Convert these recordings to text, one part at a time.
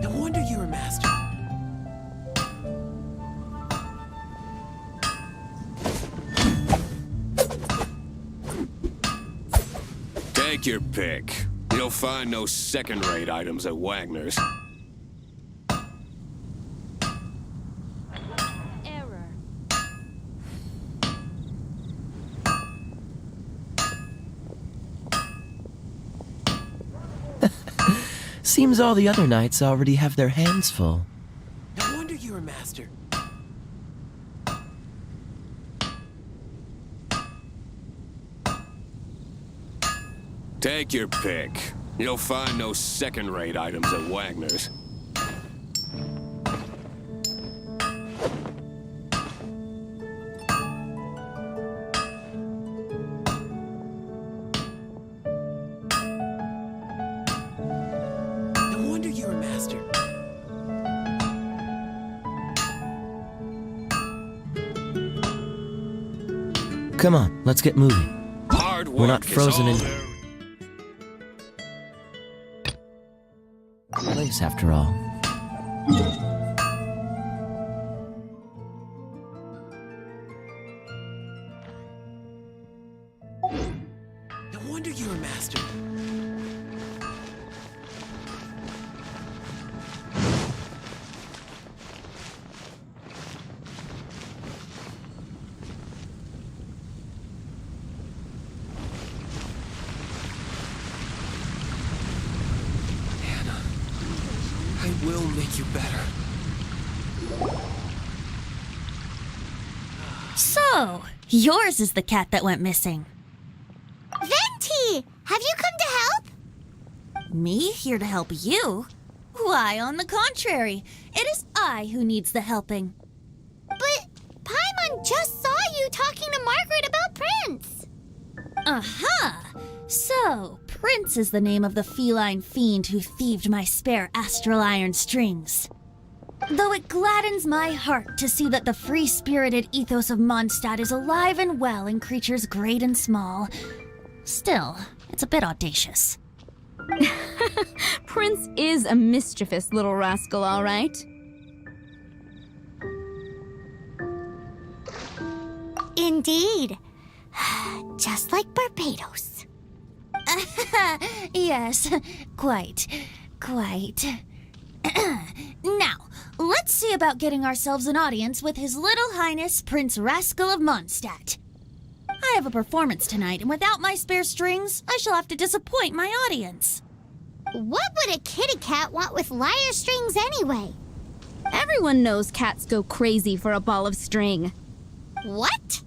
No wonder you're a master. Take your pick. You'll find no second-rate items at Wagner's. Error. Seems all the other knights already have their hands full. No wonder you're a master. Take your pick. You'll find no second-rate items at Wagner's. No wonder you're a master. Come on, let's get moving. Hard work We're not is frozen all in there- place after all. No wonder you're a master. I will make you better. So, yours is the cat that went missing. Venti! Have you come to help? Me here to help you? Why, on the contrary, it is I who needs the helping. But Paimon just saw you talking to Margaret about Prince. Aha! So, Prince is the name of the feline fiend who thieved my spare astral iron strings. Though it gladdens my heart to see that the free-spirited ethos of Mondstadt is alive and well in creatures great and small, still, it's a bit audacious. Prince is a mischievous little rascal, all right. Indeed. Just like Barbados. Yes, quite. Now, let's see about getting ourselves an audience with His Little Highness Prince Rascal of Mondstadt. I have a performance tonight, and without my spare strings, I shall have to disappoint my audience. What would a kitty cat want with lyre strings anyway? Everyone knows cats go crazy for a ball of string. What?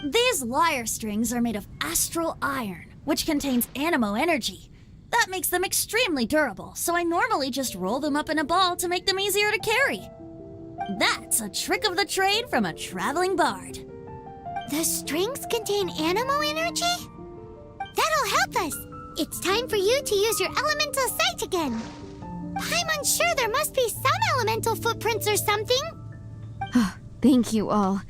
These lyre strings are made of astral iron, which contains animo energy. That makes them extremely durable, so I normally just roll them up in a ball to make them easier to carry. That's a trick of the trade from a traveling bard. The strings contain animo energy? That'll help us. It's time for you to use your elemental sight again. Paimon's sure there must be some elemental footprints or something. Thank you all.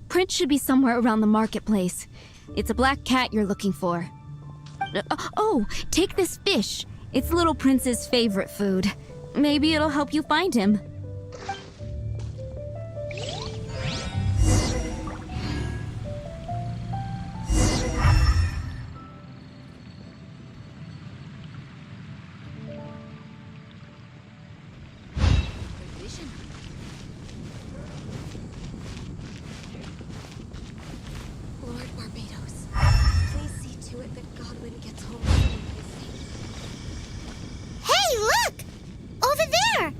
Prince should be somewhere around the marketplace. It's a black cat you're looking for. Oh, take this fish. It's Little Prince's favorite food. Maybe it'll help you find him. Lord Barbados, please see to it that Godwin gets home. Hey, look! Over there!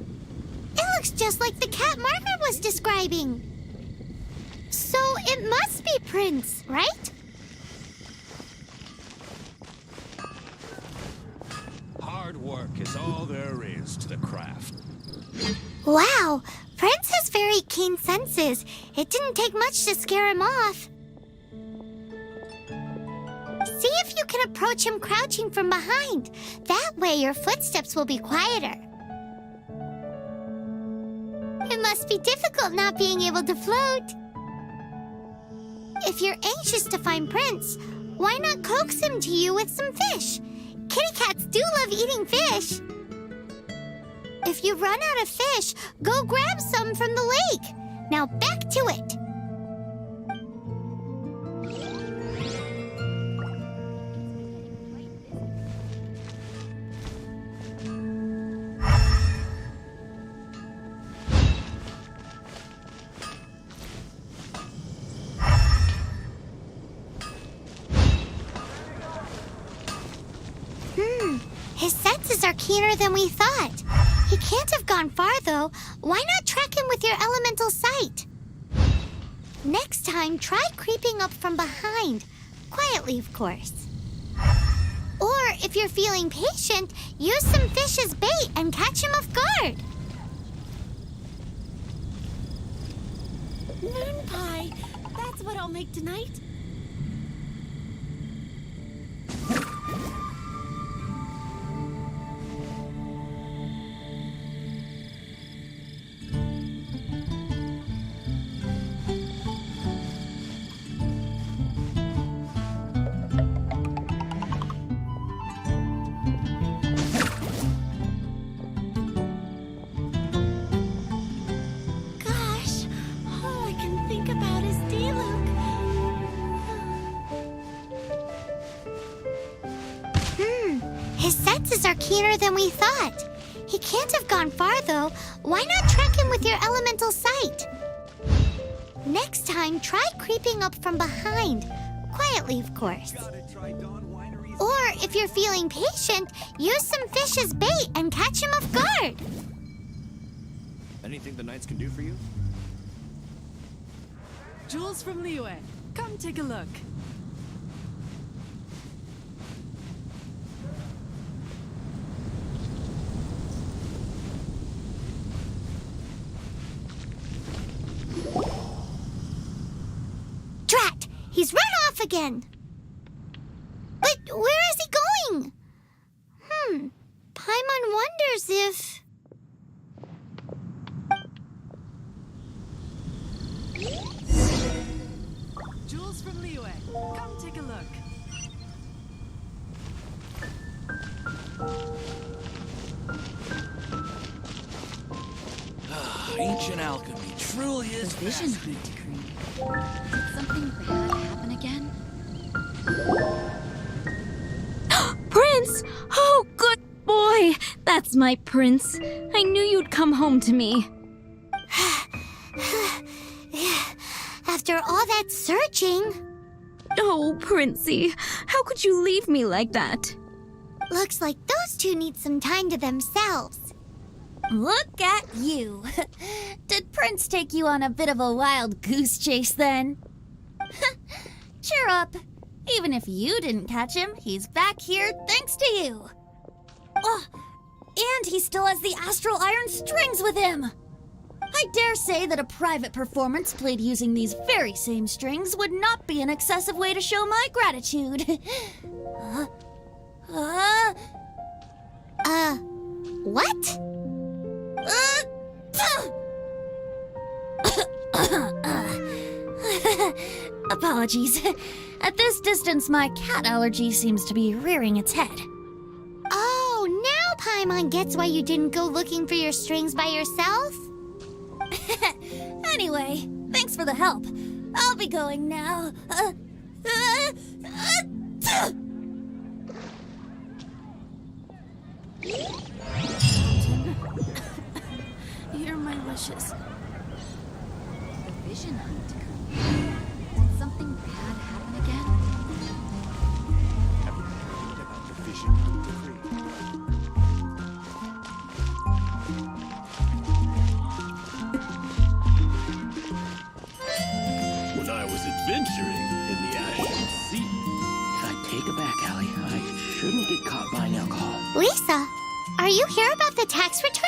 It looks just like the cat Margaret was describing. So it must be Prince, right? Hard work is all there is to the craft. Wow, Prince has very keen senses. It didn't take much to scare him off. See if you can approach him crouching from behind. That way your footsteps will be quieter. It must be difficult not being able to float. If you're anxious to find Prince, why not coax him to you with some fish? Kitty cats do love eating fish. If you run out of fish, go grab some from the lake. Now back to it. His senses are keener than we thought. He can't have gone far, though. Why not track him with your elemental sight? Next time, try creeping up from behind. Quietly, of course. Or, if you're feeling patient, use some fish as bait and catch him off guard. Moon pie. That's what I'll make tonight. Gosh, all I can think about is D-Luke. His senses are keener than we thought. He can't have gone far, though. Why not track him with your elemental sight? Next time, try creeping up from behind. Quietly, of course. Or, if you're feeling patient, use some fish as bait and catch him off guard. Anything the knights can do for you? Jules from Liyue, come take a look. Drat! He's run off again. But where is he going? Paimon wonders if... Jules from Liyue, come take a look. Ancient alchemy truly is Vision fascinating. Hunt decree. Did something bad happen again? Prince! Oh, good boy! That's my prince. I knew you'd come home to me. After all that searching... Oh, Princey, how could you leave me like that? Looks like those two need some time to themselves. Look at you. Did Prince take you on a bit of a wild goose chase then? Cheer up. Even if you didn't catch him, he's back here thanks to you. Oh, and he still has the astral iron strings with him. I dare say that a private performance played using these very same strings would not be an excessive way to show my gratitude. What? Apologies. At this distance, my cat allergy seems to be rearing its head. Oh, now Paimon gets why you didn't go looking for your strings by yourself? Anyway, thanks for the help. I'll be going now. Hear my wishes. The Vision Hunt decree. Did something bad happen again? Have you heard about the Vision Hunt decree? When I was adventuring in the Ashen Sea. I take it back, Allie. I shouldn't get caught buying alcohol. Lisa, are you here about the tax return?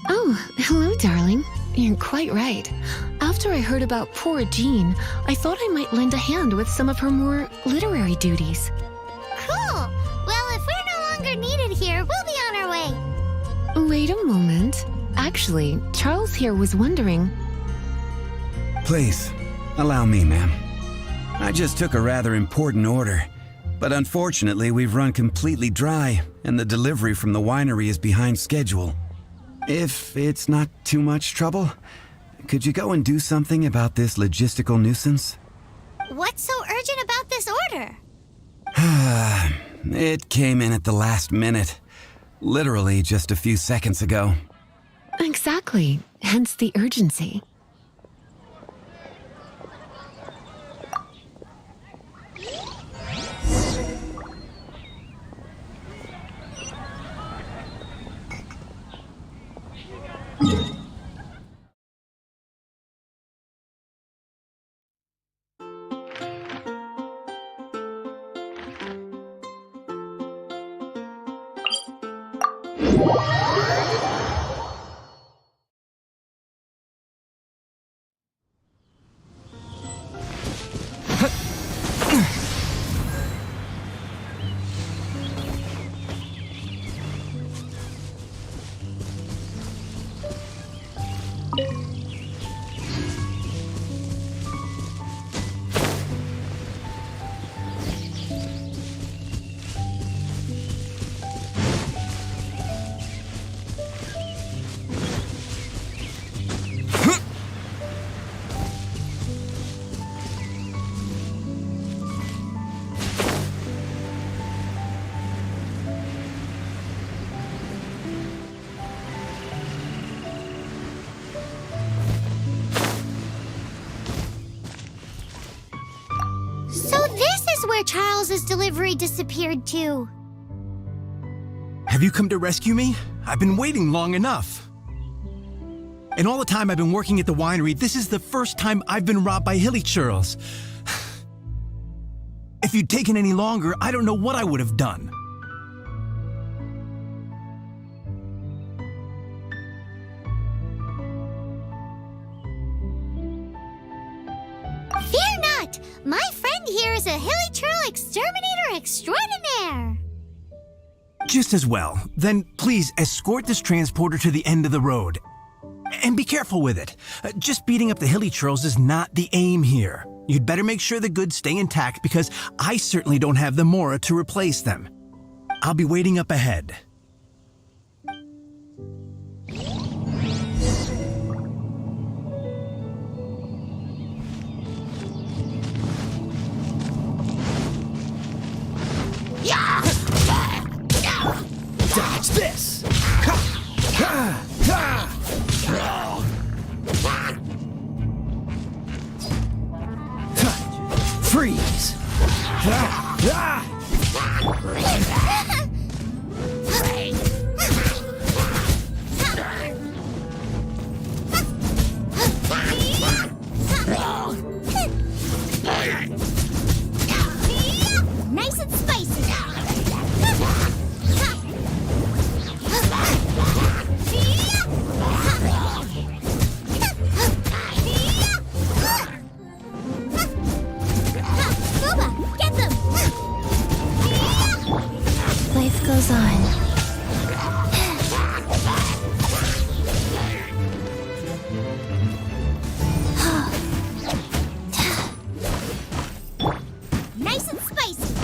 Oh, hello, darling. You're quite right. After I heard about poor Jean, I thought I might lend a hand with some of her more literary duties. Cool. Well, if we're no longer needed here, we'll be on our way. Wait a moment. Actually, Charles here was wondering... Please, allow me, ma'am. I just took a rather important order, but unfortunately we've run completely dry, and the delivery from the winery is behind schedule. If it's not too much trouble, could you go and do something about this logistical nuisance? What's so urgent about this order? It came in at the last minute. Literally just a few seconds ago. Exactly, hence the urgency. Where Charles's delivery disappeared to. Have you come to rescue me? I've been waiting long enough. In all the time I've been working at the winery, this is the first time I've been robbed by hilly churls. If you'd taken any longer, I don't know what I would have done. Fear not! My friend here is a hilly churl exterminator extraordinaire! Just as well. Then please escort this transporter to the end of the road. And be careful with it. Just beating up the hilly churls is not the aim here. You'd better make sure the goods stay intact because I certainly don't have the mora to replace them. I'll be waiting up ahead. Dodge this! Freeze! Nice and spicy! Get them! Life goes on. Nice and spicy!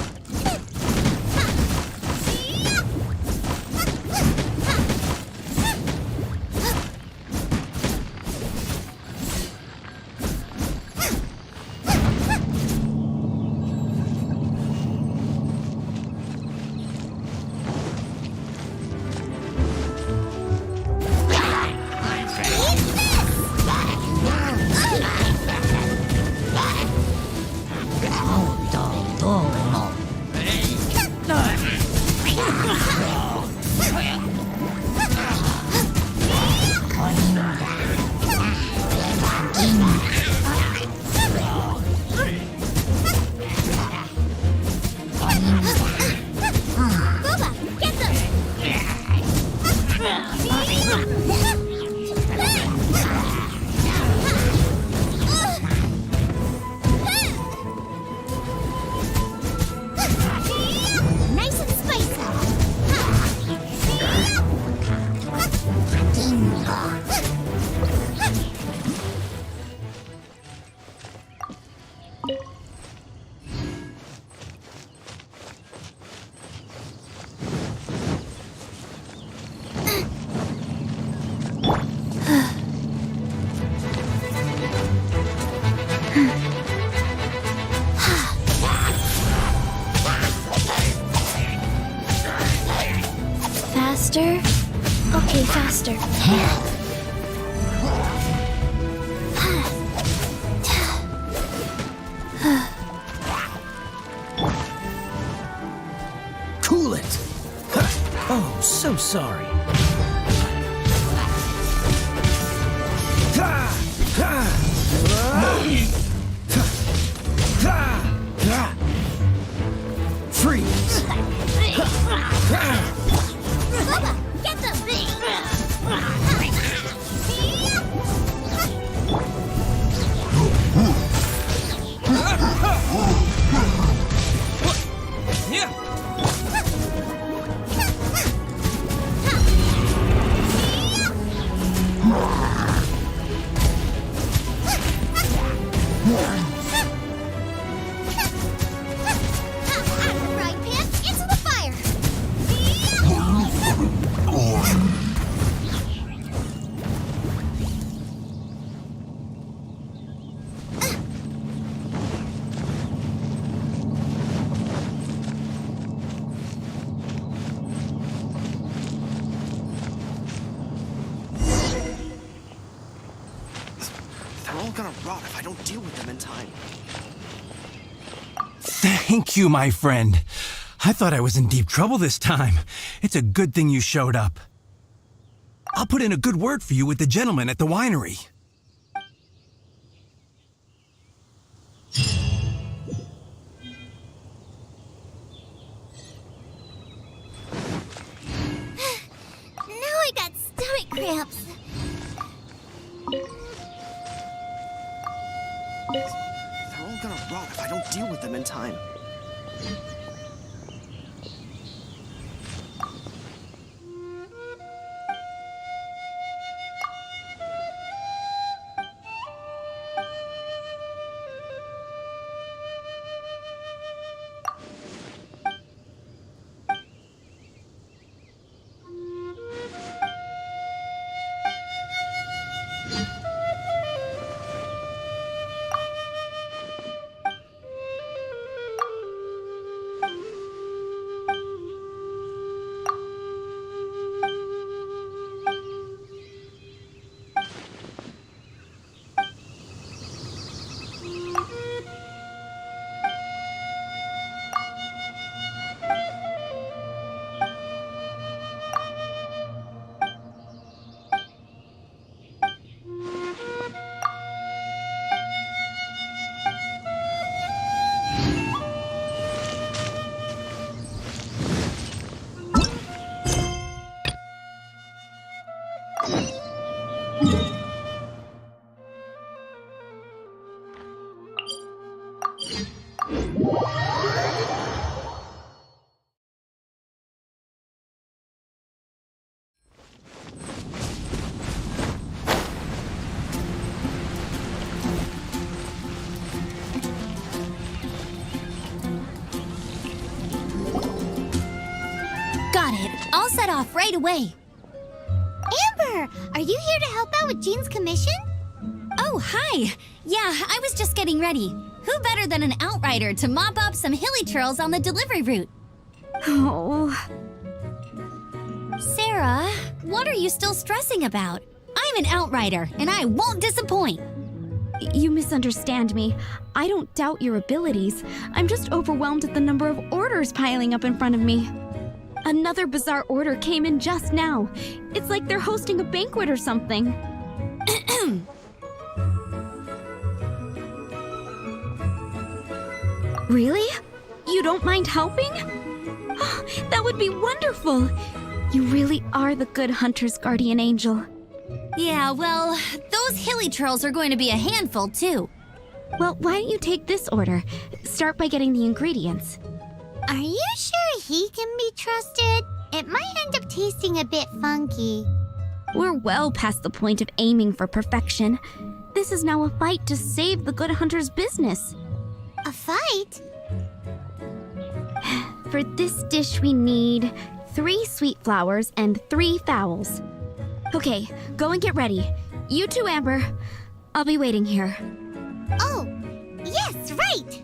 Faster? Okay, faster. Cool it! Oh, so sorry. Freeze! Bubba, get them! Right, Pants, into the fire! They're all gonna rot if I don't deal with them in time. Thank you, my friend. I thought I was in deep trouble this time. It's a good thing you showed up. I'll put in a good word for you with the gentleman at the winery. Now I got stomach cramps. They're all gonna rot if I don't deal with them in time. Got it. I'll set off right away. Amber, are you here to help out with Jean's commission? Oh, hi. Yeah, I was just getting ready. Who better than an outrider to mop up some hilly trails on the delivery route? Oh, Sarah, what are you still stressing about? I'm an outrider, and I won't disappoint. you misunderstand me. I don't doubt your abilities. I'm just overwhelmed at the number of orders piling up in front of me. Another bizarre order came in just now. It's like they're hosting a banquet or something. Really? You don't mind helping? That would be wonderful. You really are the good hunter's guardian angel. Yeah, well, those hilly trails are going to be a handful, too. Well, why don't you take this order? Start by getting the ingredients. Are you sure he can be trusted? It might end up tasting a bit funky. We're well past the point of aiming for perfection. This is now a fight to save the good hunter's business. A fight? For this dish, we need 3 sweet flowers and 3 fowls. Okay, go and get ready. You too, Amber. I'll be waiting here. Oh, yes, right!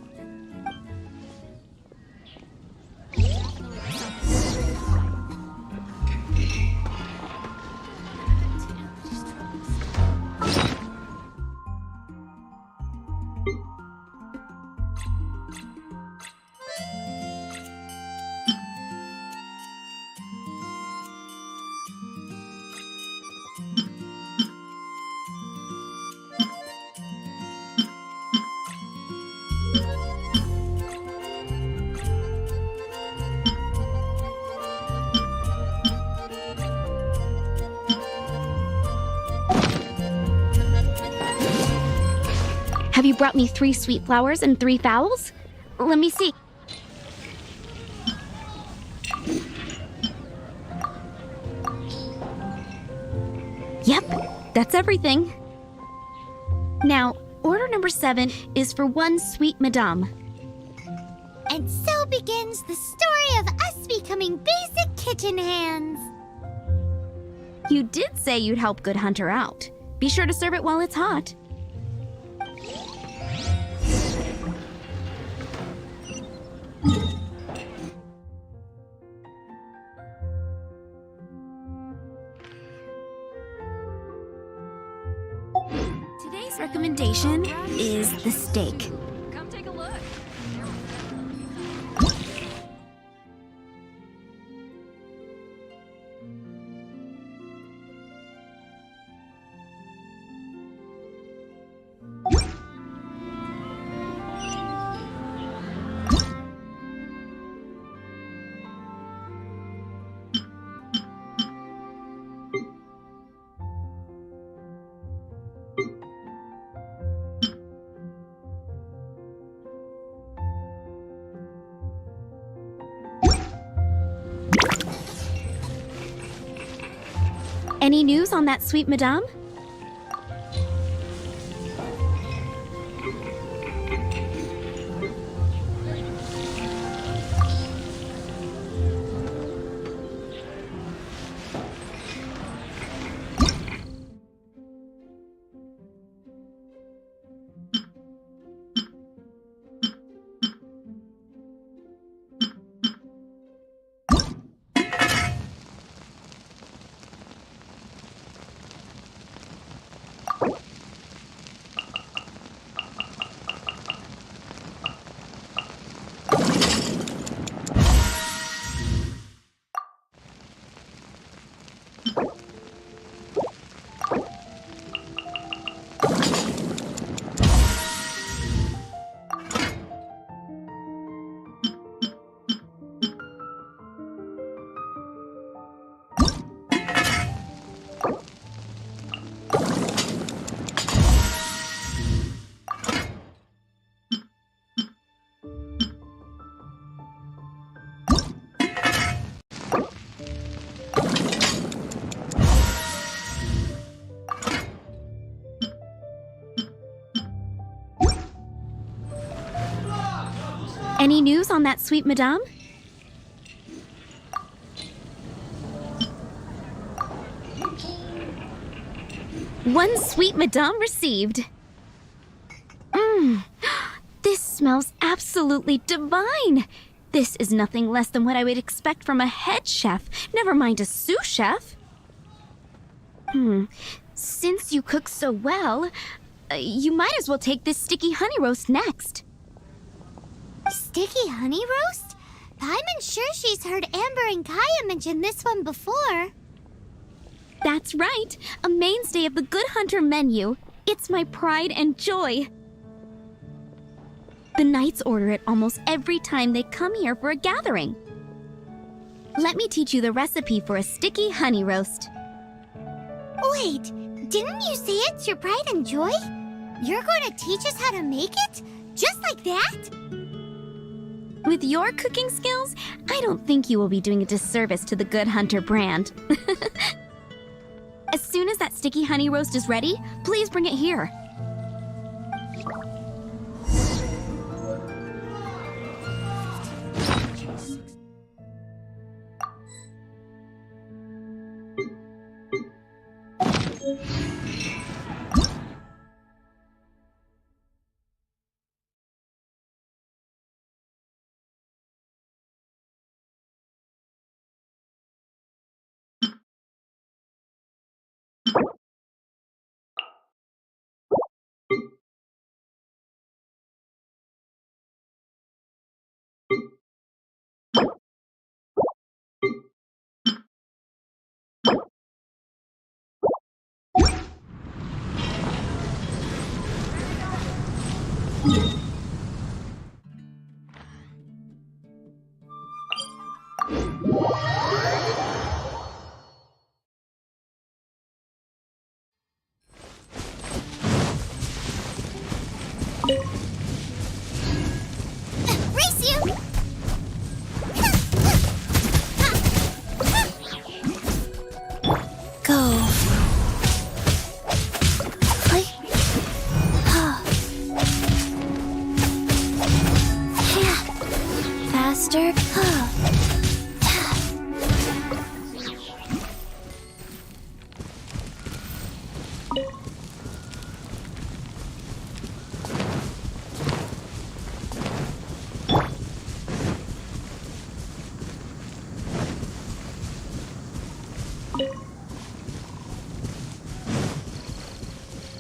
Have you brought me 3 sweet flowers and 3 fowls? Let me see. Yep, that's everything. Now, order number 7 is for 1 sweet madame. And so begins the story of us becoming basic kitchen hands. You did say you'd help Good Hunter out. Be sure to serve it while it's hot. Today's recommendation is the steak. Come take a look. Any news on that sweet madame? Any news on that sweet madame? One sweet madame received. This smells absolutely divine. This is nothing less than what I would expect from a head chef, never mind a sous chef. Since you cook so well, you might as well take this sticky honey roast next. Sticky honey roast? I'm sure she's heard Amber and Kaya mention this one before. That's right, a mainstay of the Good Hunter menu. It's my pride and joy. The knights order it almost every time they come here for a gathering. Let me teach you the recipe for a sticky honey roast. Wait, didn't you say it's your pride and joy? You're going to teach us how to make it? Just like that? With your cooking skills, I don't think you will be doing a disservice to the Good Hunter brand. As soon as that sticky honey roast is ready, please bring it here.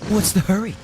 What's the hurry?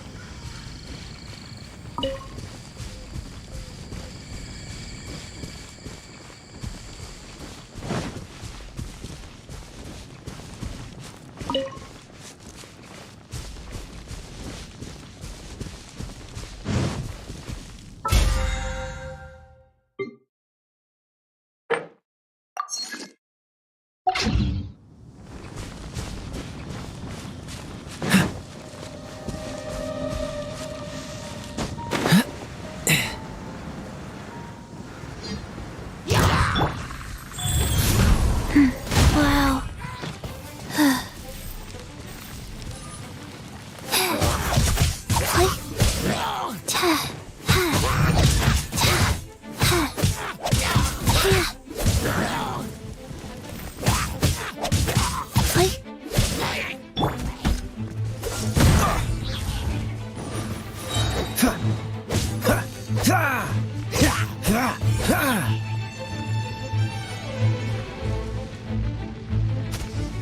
Wow.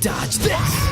Dodge this!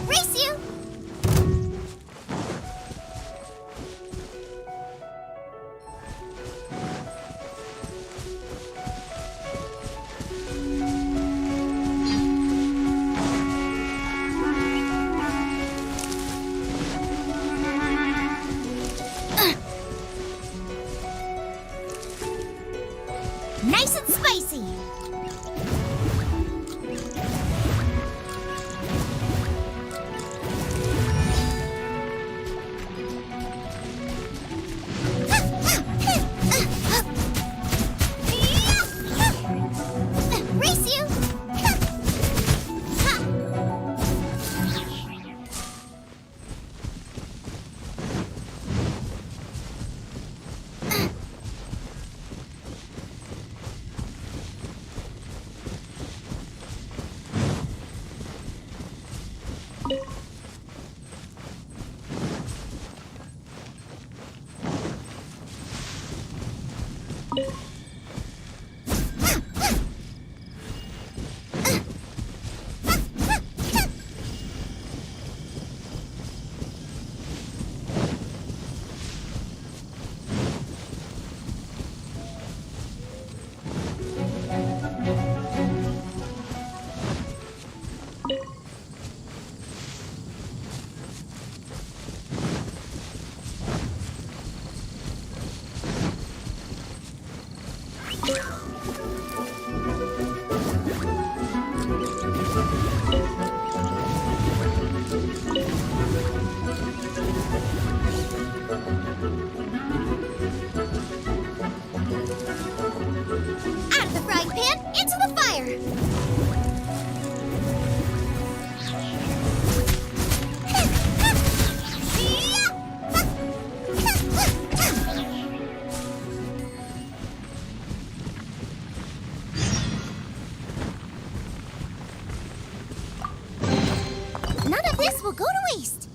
Race you! Nice and spicy! Race you! Out of the frying pan, into the fire! None of this will go to waste.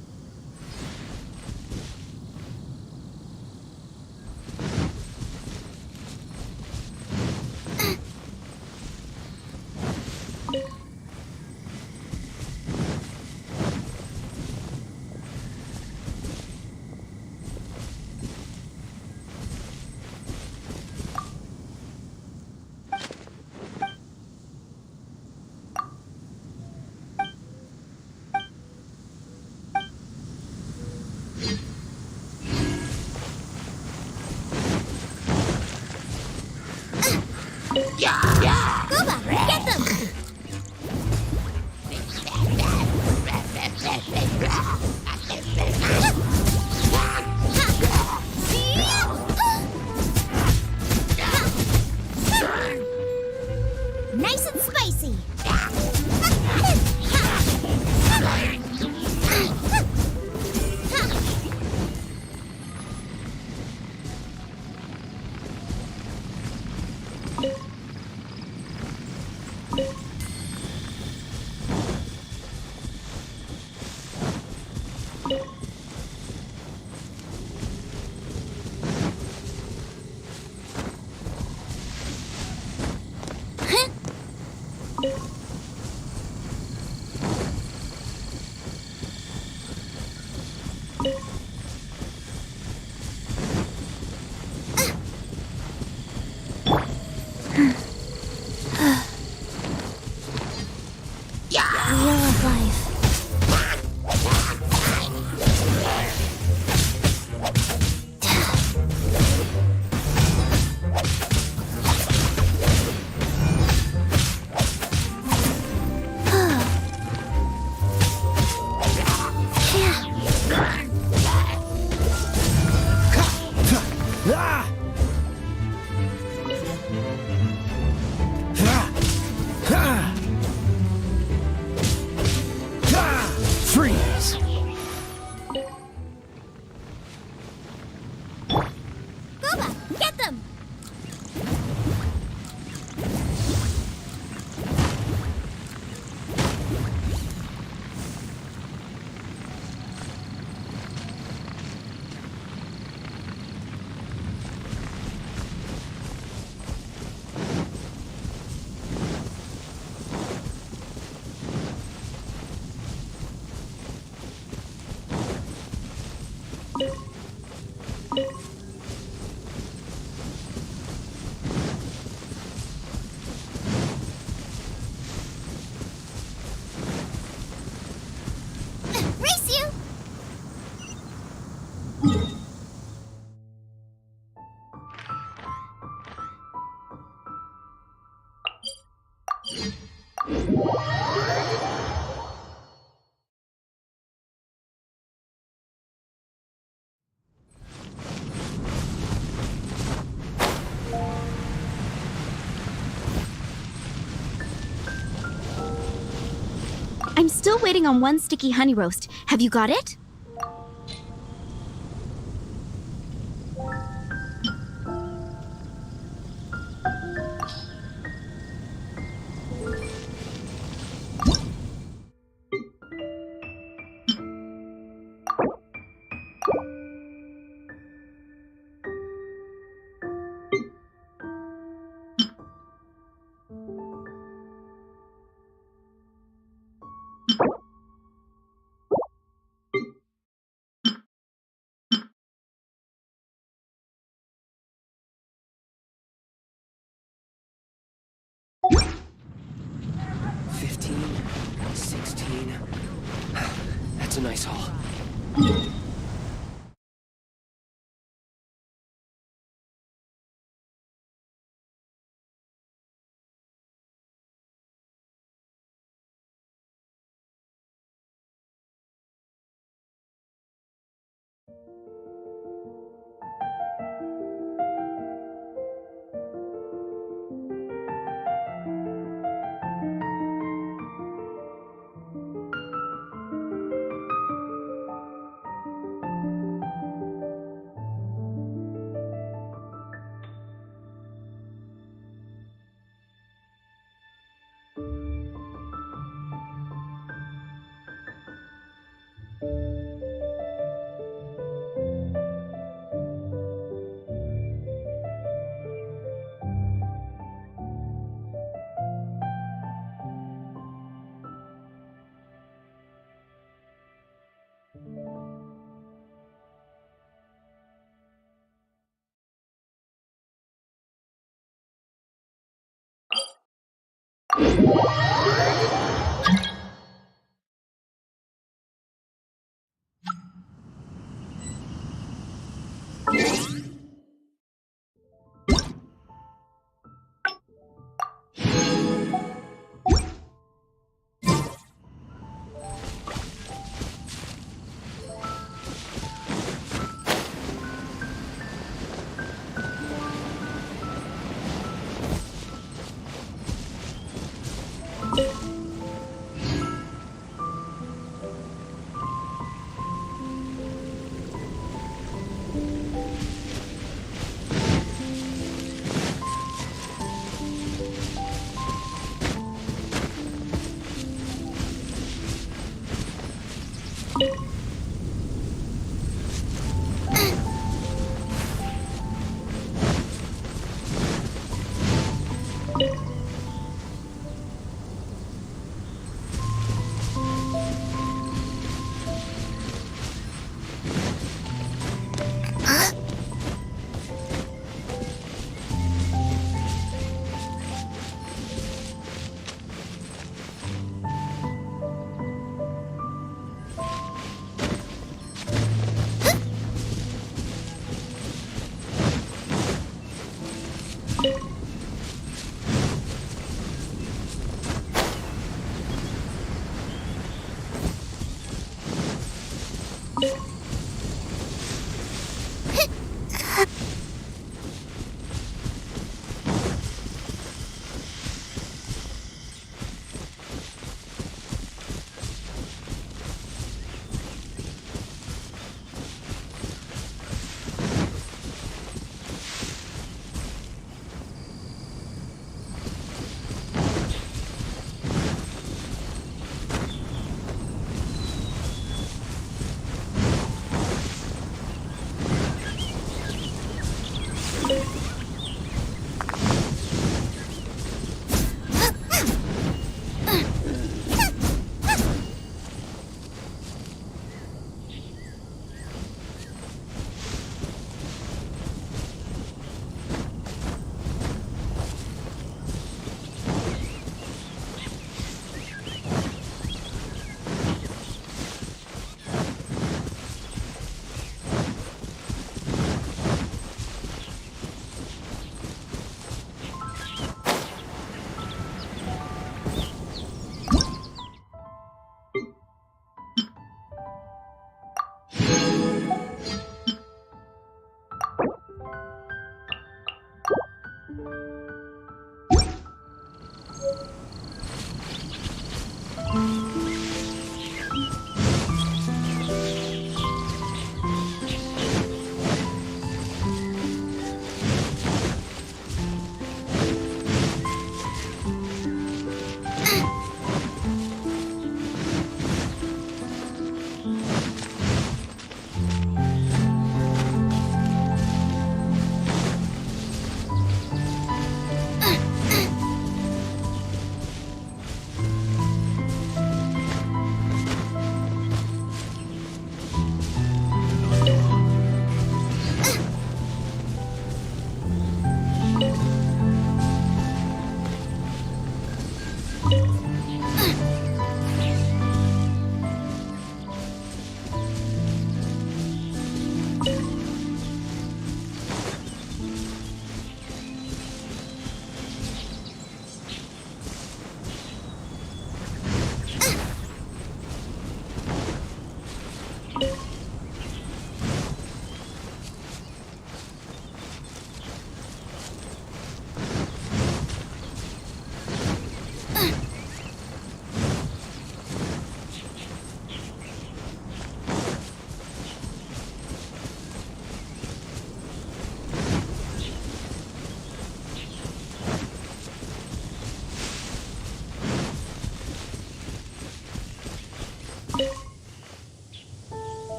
Nice and spicy. Wheel of life. Freeze! Booba, get them! Race you! I'm still waiting on one sticky honey roast. Have you got it? That's a nice haul.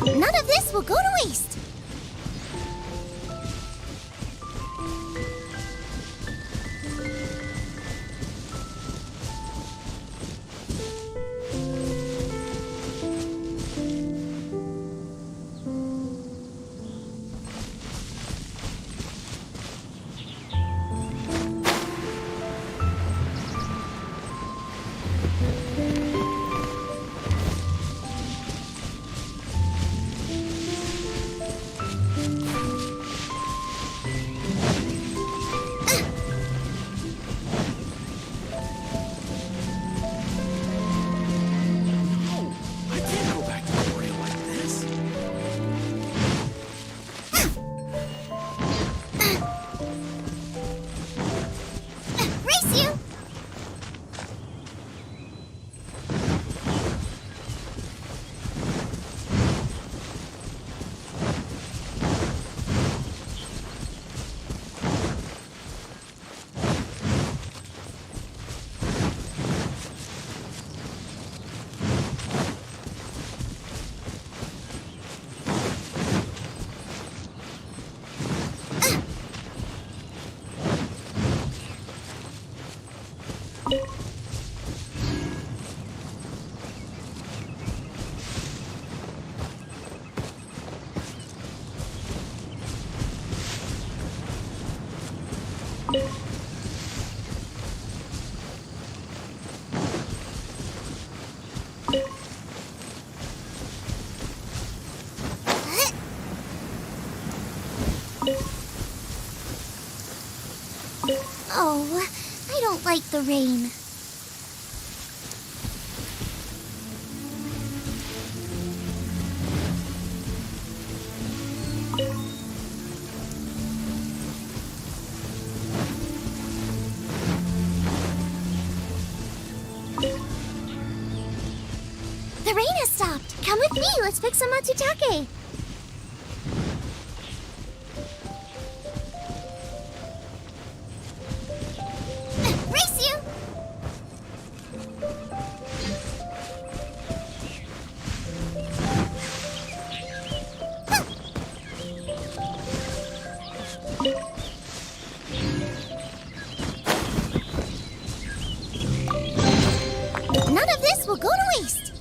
None of this will go to waste. Oh, I don't like the rain. The rain has stopped. Come with me. Let's pick some matsutake. Race you! None of this will go to waste.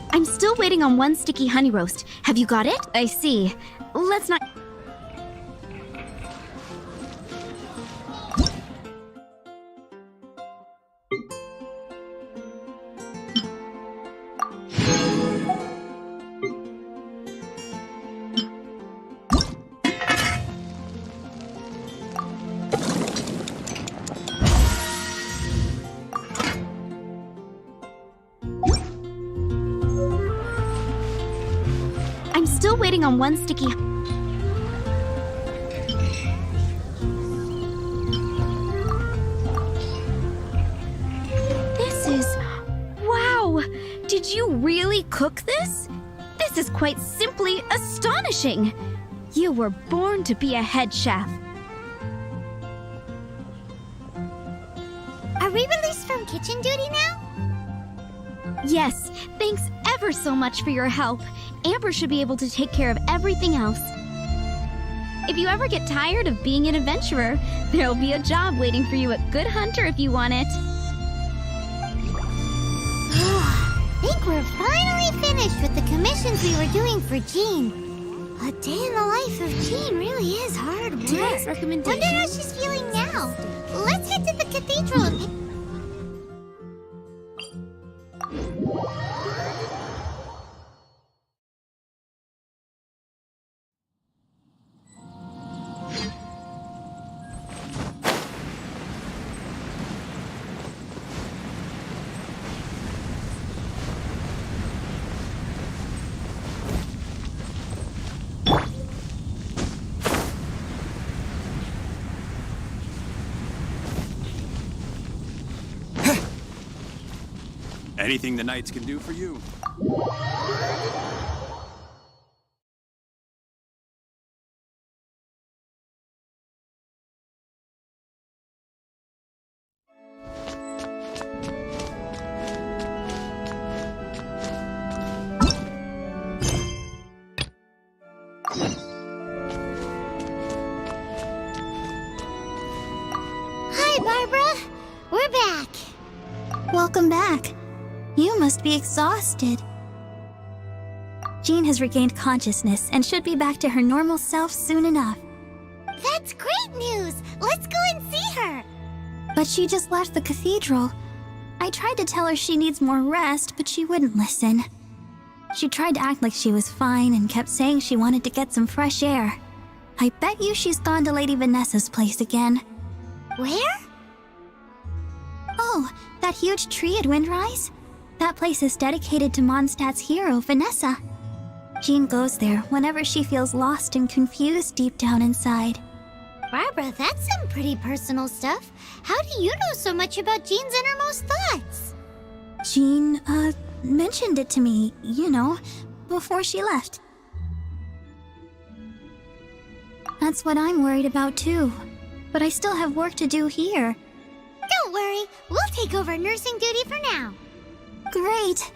I'm still waiting on one sticky honey roast. Have you got it? I see. Let's not... I'm still waiting on one sticky... This is... Wow! Did you really cook this? This is quite simply astonishing! You were born to be a head chef. Are we released from kitchen duty now? Yes, thanks ever so much for your help. Amber should be able to take care of everything else. If you ever get tired of being an adventurer, there'll be a job waiting for you at Good Hunter if you want it. Think we're finally finished with the commissions we were doing for Jean. A day in the life of Jean really is hard work. Today's recommendation. Wonder how she's feeling now. Let's head to the cathedral and... Anything the knights can do for you? Hi, Barbara. We're back. Welcome back. You must be exhausted. Jean has regained consciousness and should be back to her normal self soon enough. That's great news. Let's go and see her. But she just left the cathedral. I tried to tell her she needs more rest, but she wouldn't listen. She tried to act like she was fine and kept saying she wanted to get some fresh air. I bet you she's gone to Lady Vanessa's place again. Where? Oh, that huge tree at Windrise? That place is dedicated to Mondstadt's hero, Vanessa. Jean goes there whenever she feels lost and confused deep down inside. Barbara, that's some pretty personal stuff. How do you know so much about Jean's innermost thoughts? Jean, mentioned it to me, before she left. That's what I'm worried about too. But I still have work to do here. Don't worry, we'll take over nursing duty for now. Great.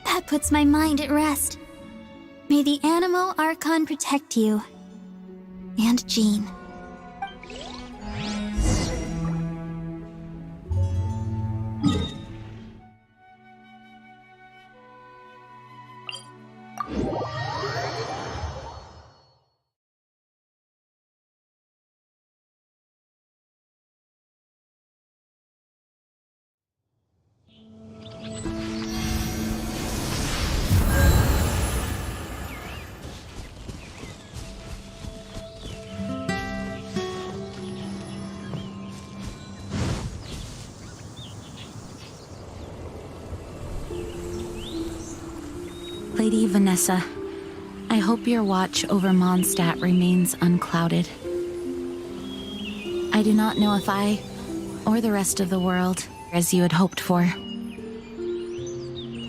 That puts my mind at rest. May the Animo Archon protect you. And Jean. Lady Vanessa, I hope your watch over Mondstadt remains unclouded. I do not know if I, or the rest of the world, as you had hoped for,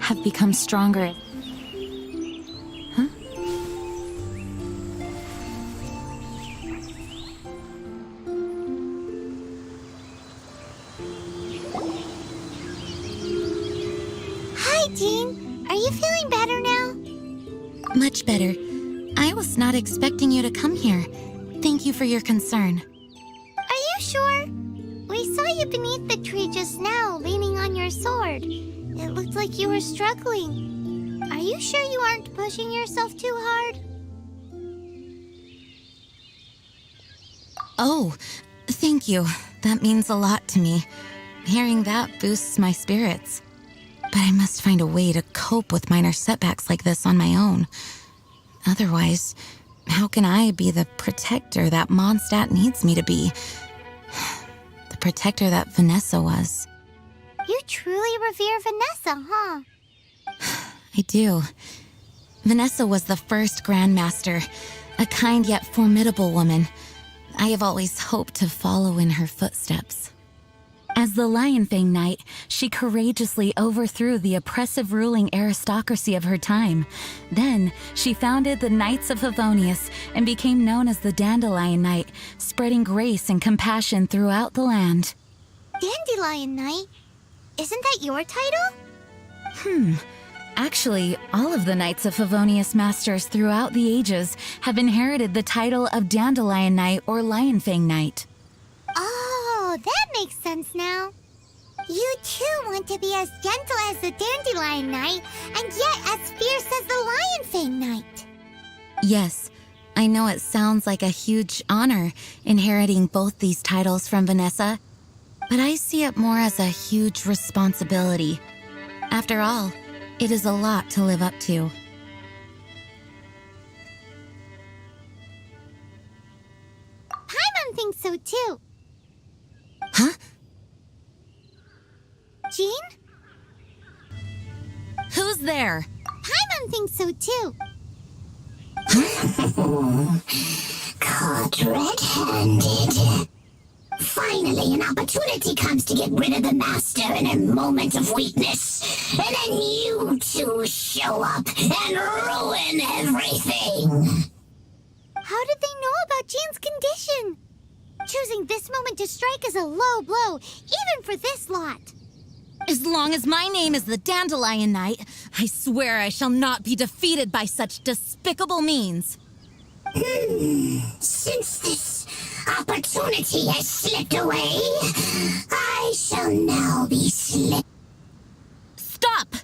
have become stronger. Huh? Hi, Jean. Are you feeling better now? Much better. I was not expecting you to come here. Thank you for your concern. Are you sure? We saw you beneath the tree just now, leaning on your sword. It looked like you were struggling. Are you sure you aren't pushing yourself too hard? Oh, thank you. That means a lot to me. Hearing that boosts my spirits. But I must find a way to cope with minor setbacks like this on my own. Otherwise, how can I be the protector that Mondstadt needs me to be? The protector that Vanessa was. You truly revere Vanessa, huh? I do. Vanessa was the first Grandmaster, a kind yet formidable woman. I have always hoped to follow in her footsteps. As the Lionfang Knight, she courageously overthrew the oppressive ruling aristocracy of her time. Then, she founded the Knights of Favonius and became known as the Dandelion Knight, spreading grace and compassion throughout the land. Dandelion Knight? Isn't that your title? Actually, all of the Knights of Favonius Masters throughout the ages have inherited the title of Dandelion Knight or Lionfang Knight. Oh, that makes sense now. You too want to be as gentle as the Dandelion Knight, and yet as fierce as the Lionfang Knight. Yes, I know it sounds like a huge honor inheriting both these titles from Vanessa, but I see it more as a huge responsibility. After all, it is a lot to live up to. Paimon thinks so too. Huh? Jean? Who's there? Paimon thinks so too. Caught red-handed. Finally, an opportunity comes to get rid of the Master in a moment of weakness. And then you two show up and ruin everything. How did they know about Jean's condition? Choosing this moment to strike is a low blow, even for this lot. As long as my name is the Dandelion Knight, I swear I shall not be defeated by such despicable means. Since this opportunity has slipped away, I shall now be slipped. Stop!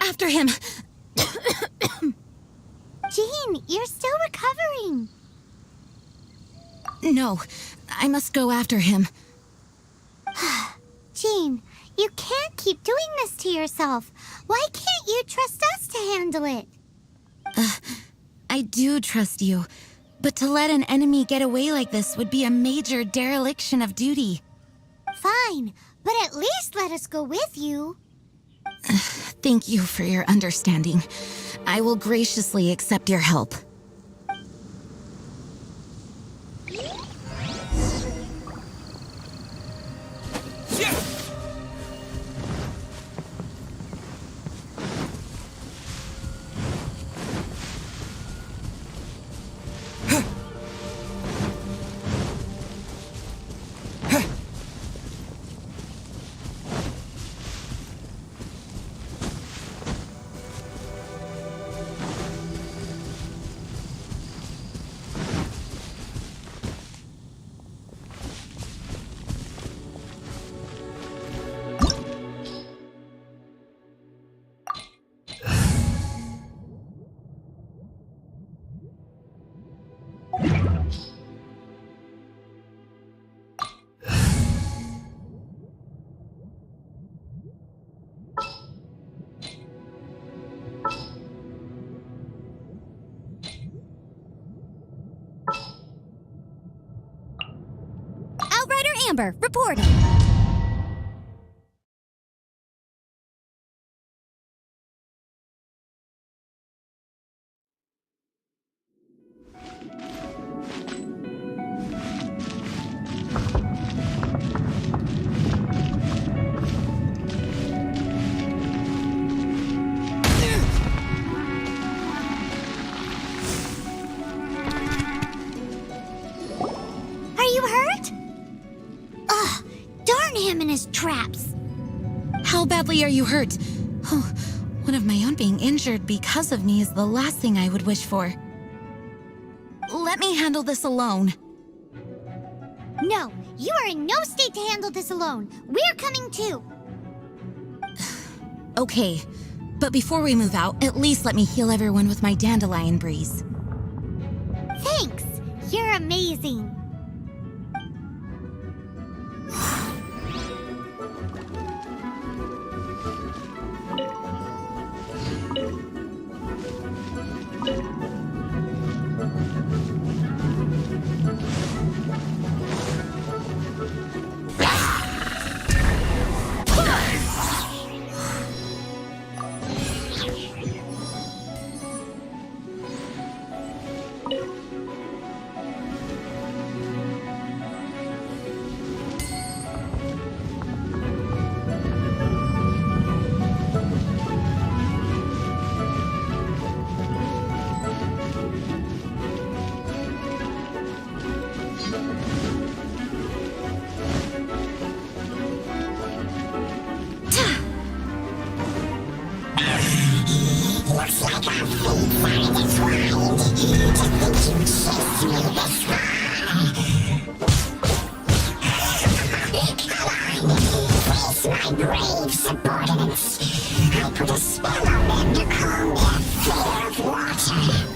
After him! Jean, you're still recovering. No, I must go after him. Jean, you can't keep doing this to yourself. Why can't you trust us to handle it? I do trust you, but to let an enemy get away like this would be a major dereliction of duty. Fine, but at least let us go with you. Thank you for your understanding. I will graciously accept your help. Amber, reporting. Are you hurt? Ugh, darn him and his traps. How badly are you hurt? Oh, one of my own being injured because of me is the last thing I would wish for. Let me handle this alone. No, you are in no state to handle this alone. We're coming too. Okay, but before we move out, at least let me heal everyone with my dandelion breeze. Thanks. You're amazing. Looks like our fate finally twined. To think you chased me this far. Face my brave subordinates. I put a spell on them to calm their fear of water.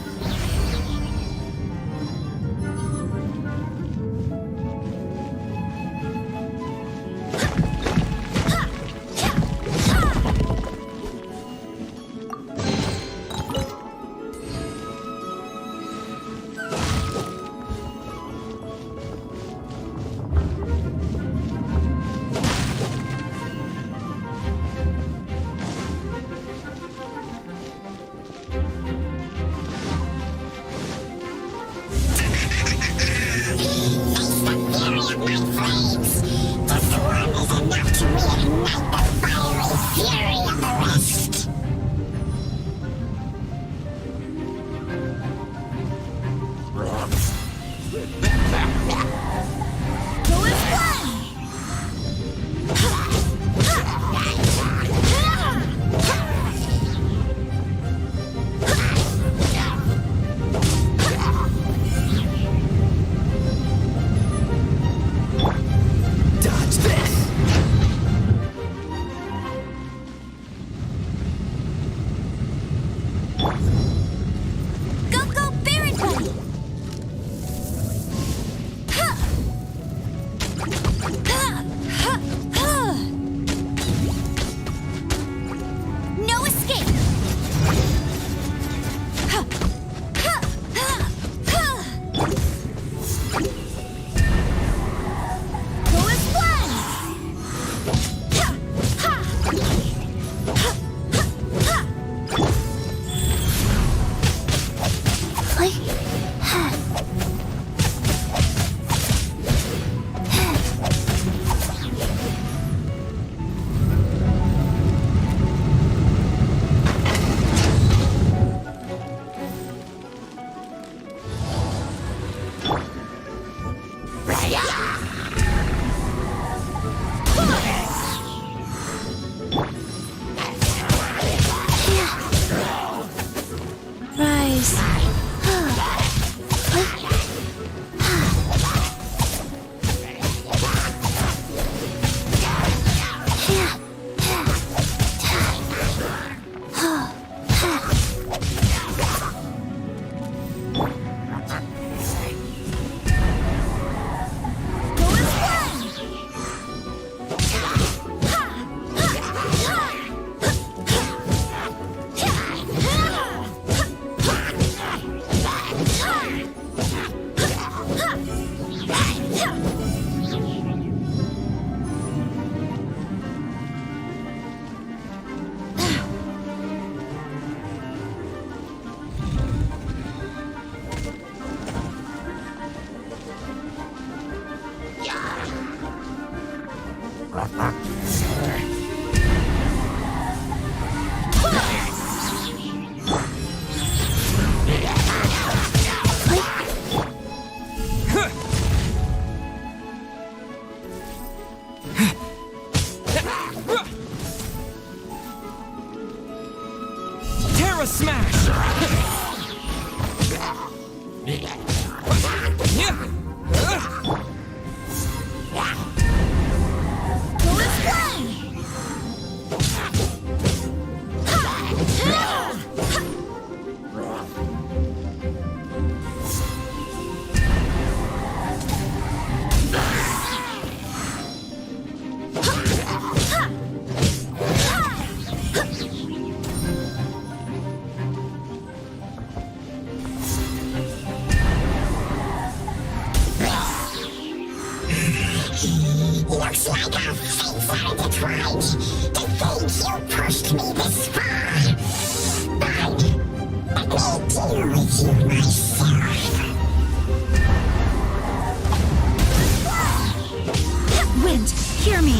Looks like our fates are intertwined. To think you pushed me this far. But let me deal with you myself. Wind, hear me.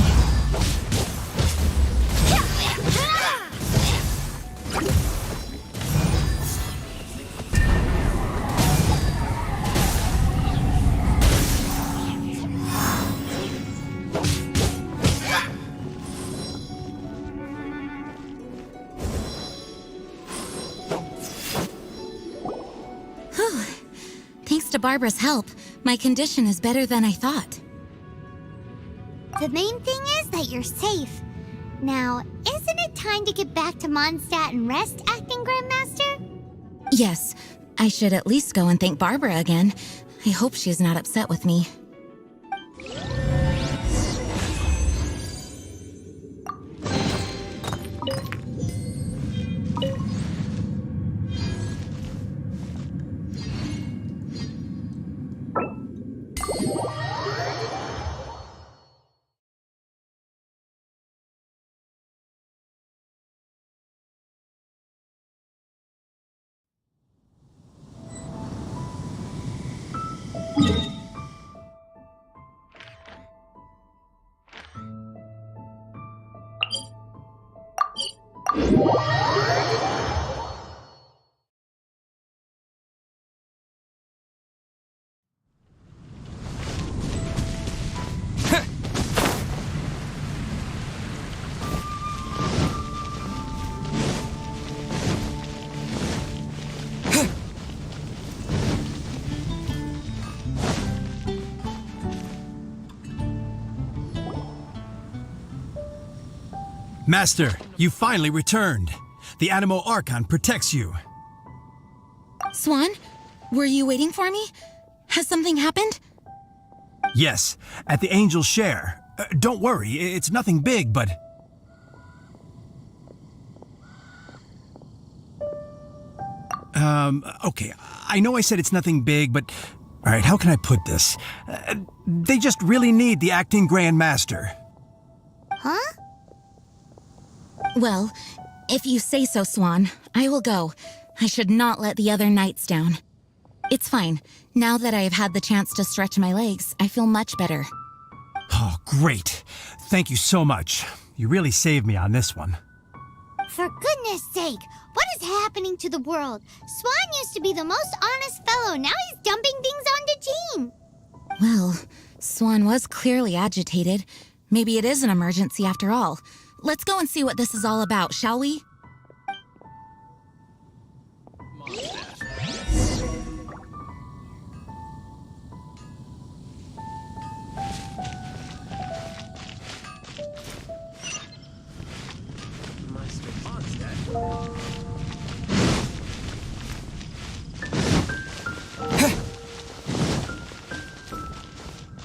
Thanks to Barbara's help, my condition is better than I thought. The main thing is that you're safe. Now, isn't it time to get back to Mondstadt and rest, Acting Grandmaster? Yes, I should at least go and thank Barbara again. I hope she's not upset with me. Master, you finally returned. The Animo Archon protects you. Swan, were you waiting for me? Has something happened? Yes, at the Angel's Share. Don't worry, it's nothing big, but... Okay, I know I said it's nothing big, but... Alright, how can I put this? They just really need the Acting Grand Master. Huh? Well, if you say so, Swan, I will go. I should not let the other knights down. It's fine. Now that I have had the chance to stretch my legs, I feel much better. Oh, great. Thank you so much. You really saved me on this one. For goodness sake, what is happening to the world? Swan used to be the most honest fellow. Now he's dumping things onto Jean. Well, Swan was clearly agitated. Maybe it is an emergency after all. Let's go and see what this is all about, shall we?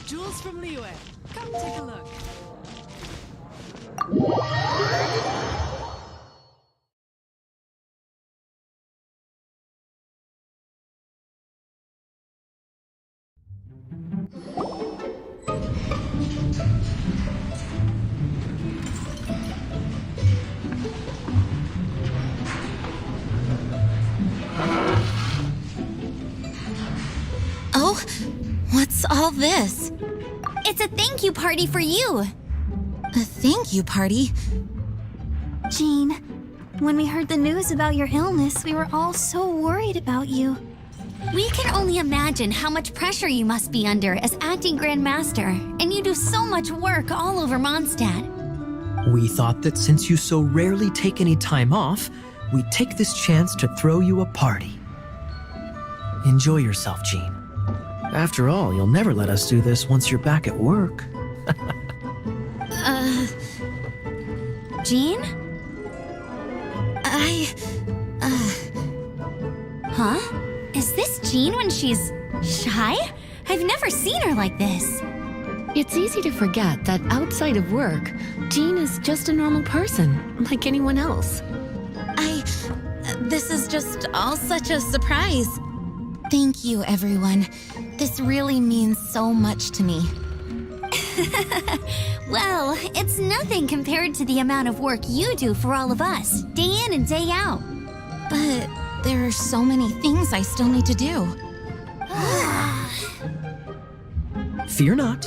Jules from Liyue, come take a look. Oh, what's all this? It's a thank you party for you. A thank you party? Jean, when we heard the news about your illness, we were all so worried about you. We can only imagine how much pressure you must be under as acting Grand Master, and you do so much work all over Mondstadt. We thought that since you so rarely take any time off, we'd take this chance to throw you a party. Enjoy yourself, Jean. After all, you'll never let us do this once you're back at work. Jean? Huh? Is this Jean when she's shy? I've never seen her like this. It's easy to forget that outside of work, Jean is just a normal person, like anyone else. This is just all such a surprise. Thank you, everyone. This really means so much to me. Well, it's nothing compared to the amount of work you do for all of us, day in and day out. But there are so many things I still need to do. Fear not.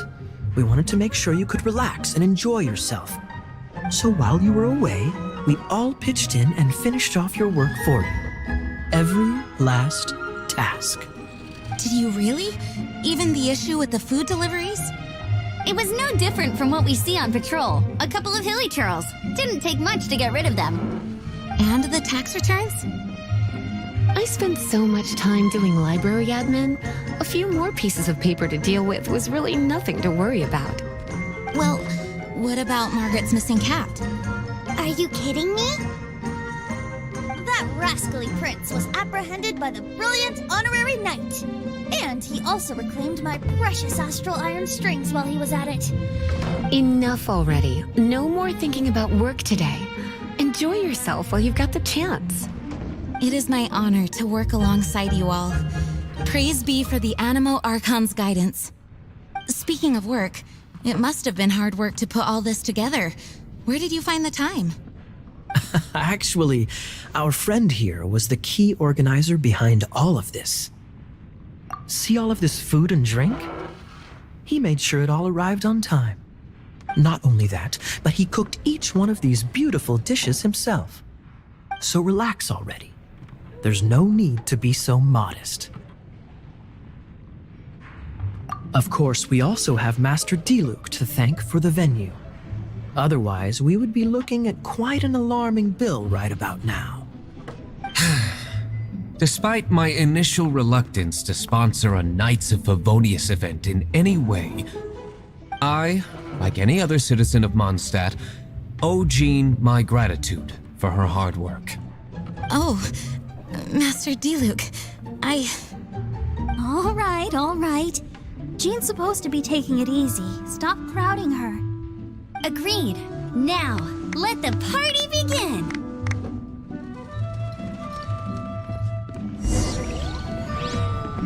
We wanted to make sure you could relax and enjoy yourself. So while you were away, we all pitched in and finished off your work for you. Every last task. Did you really? Even the issue with the food deliveries? It was no different from what we see on patrol. A couple of hilly churls. Didn't take much to get rid of them. And the tax returns? I spent so much time doing library admin. A few more pieces of paper to deal with was really nothing to worry about. Well, what about Margaret's missing cat? Are you kidding me? That rascally prince was apprehended by the brilliant honorary knight. And he also reclaimed my precious astral iron strings while he was at it. Enough already. No more thinking about work today. Enjoy yourself while you've got the chance. It is my honor to work alongside you all. Praise be for the Animo Archon's guidance. Speaking of work, it must have been hard work to put all this together. Where did you find the time? Actually, our friend here was the key organizer behind all of this. See all of this food and drink? He made sure it all arrived on time. Not only that, but he cooked each one of these beautiful dishes himself. So relax already. There's no need to be so modest. Of course, we also have Master Diluc to thank for the venue. Otherwise, we would be looking at quite an alarming bill right about now. Despite my initial reluctance to sponsor a Knights of Favonius event in any way, I, like any other citizen of Mondstadt, owe Jean my gratitude for her hard work. Oh, Master Diluc, All right. Jean's supposed to be taking it easy. Stop crowding her. Agreed. Now, let the party begin!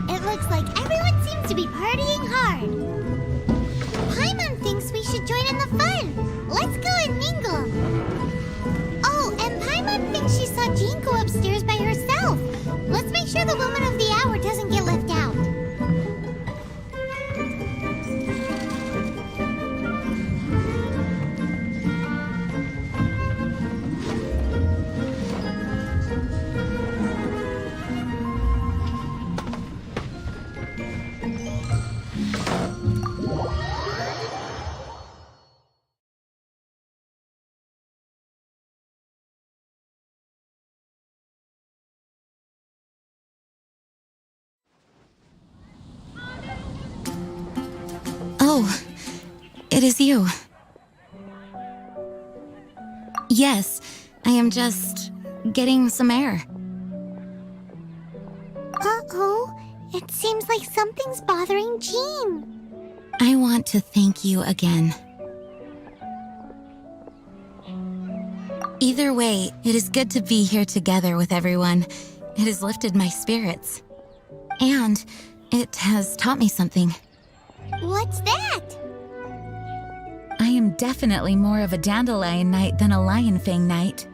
It looks like everyone seems to be partying hard. Paimon thinks we should join in the fun. Let's go and mingle. Oh, and Paimon thinks she saw Jean go upstairs by herself. Let's make sure the woman of the hour doesn't get left out. Oh, it is you. Yes, I am just getting some air. Uh-oh, it seems like something's bothering Jean. I want to thank you again. Either way, it is good to be here together with everyone. It has lifted my spirits. And it has taught me something. What's that? I am definitely more of a Dandelion Knight than a Lionfang Knight.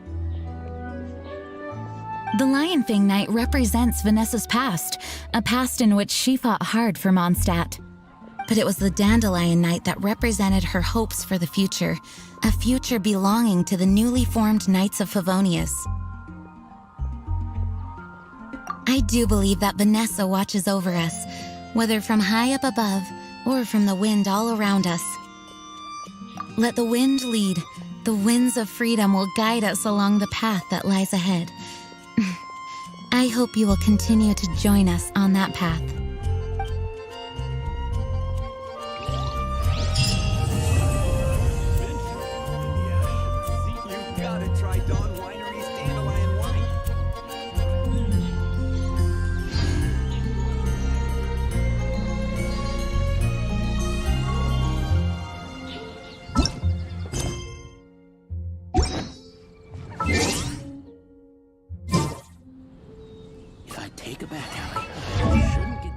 The Lionfang Knight represents Vanessa's past, a past in which she fought hard for Mondstadt. But it was the Dandelion Knight that represented her hopes for the future, a future belonging to the newly formed Knights of Favonius. I do believe that Vanessa watches over us, whether from high up above or from the wind all around us. Let the wind lead. The winds of freedom will guide us along the path that lies ahead. I hope you will continue to join us on that path. You gotta try Dawn Winery's Dandelion Wine. If I take a back alley, I shouldn't get...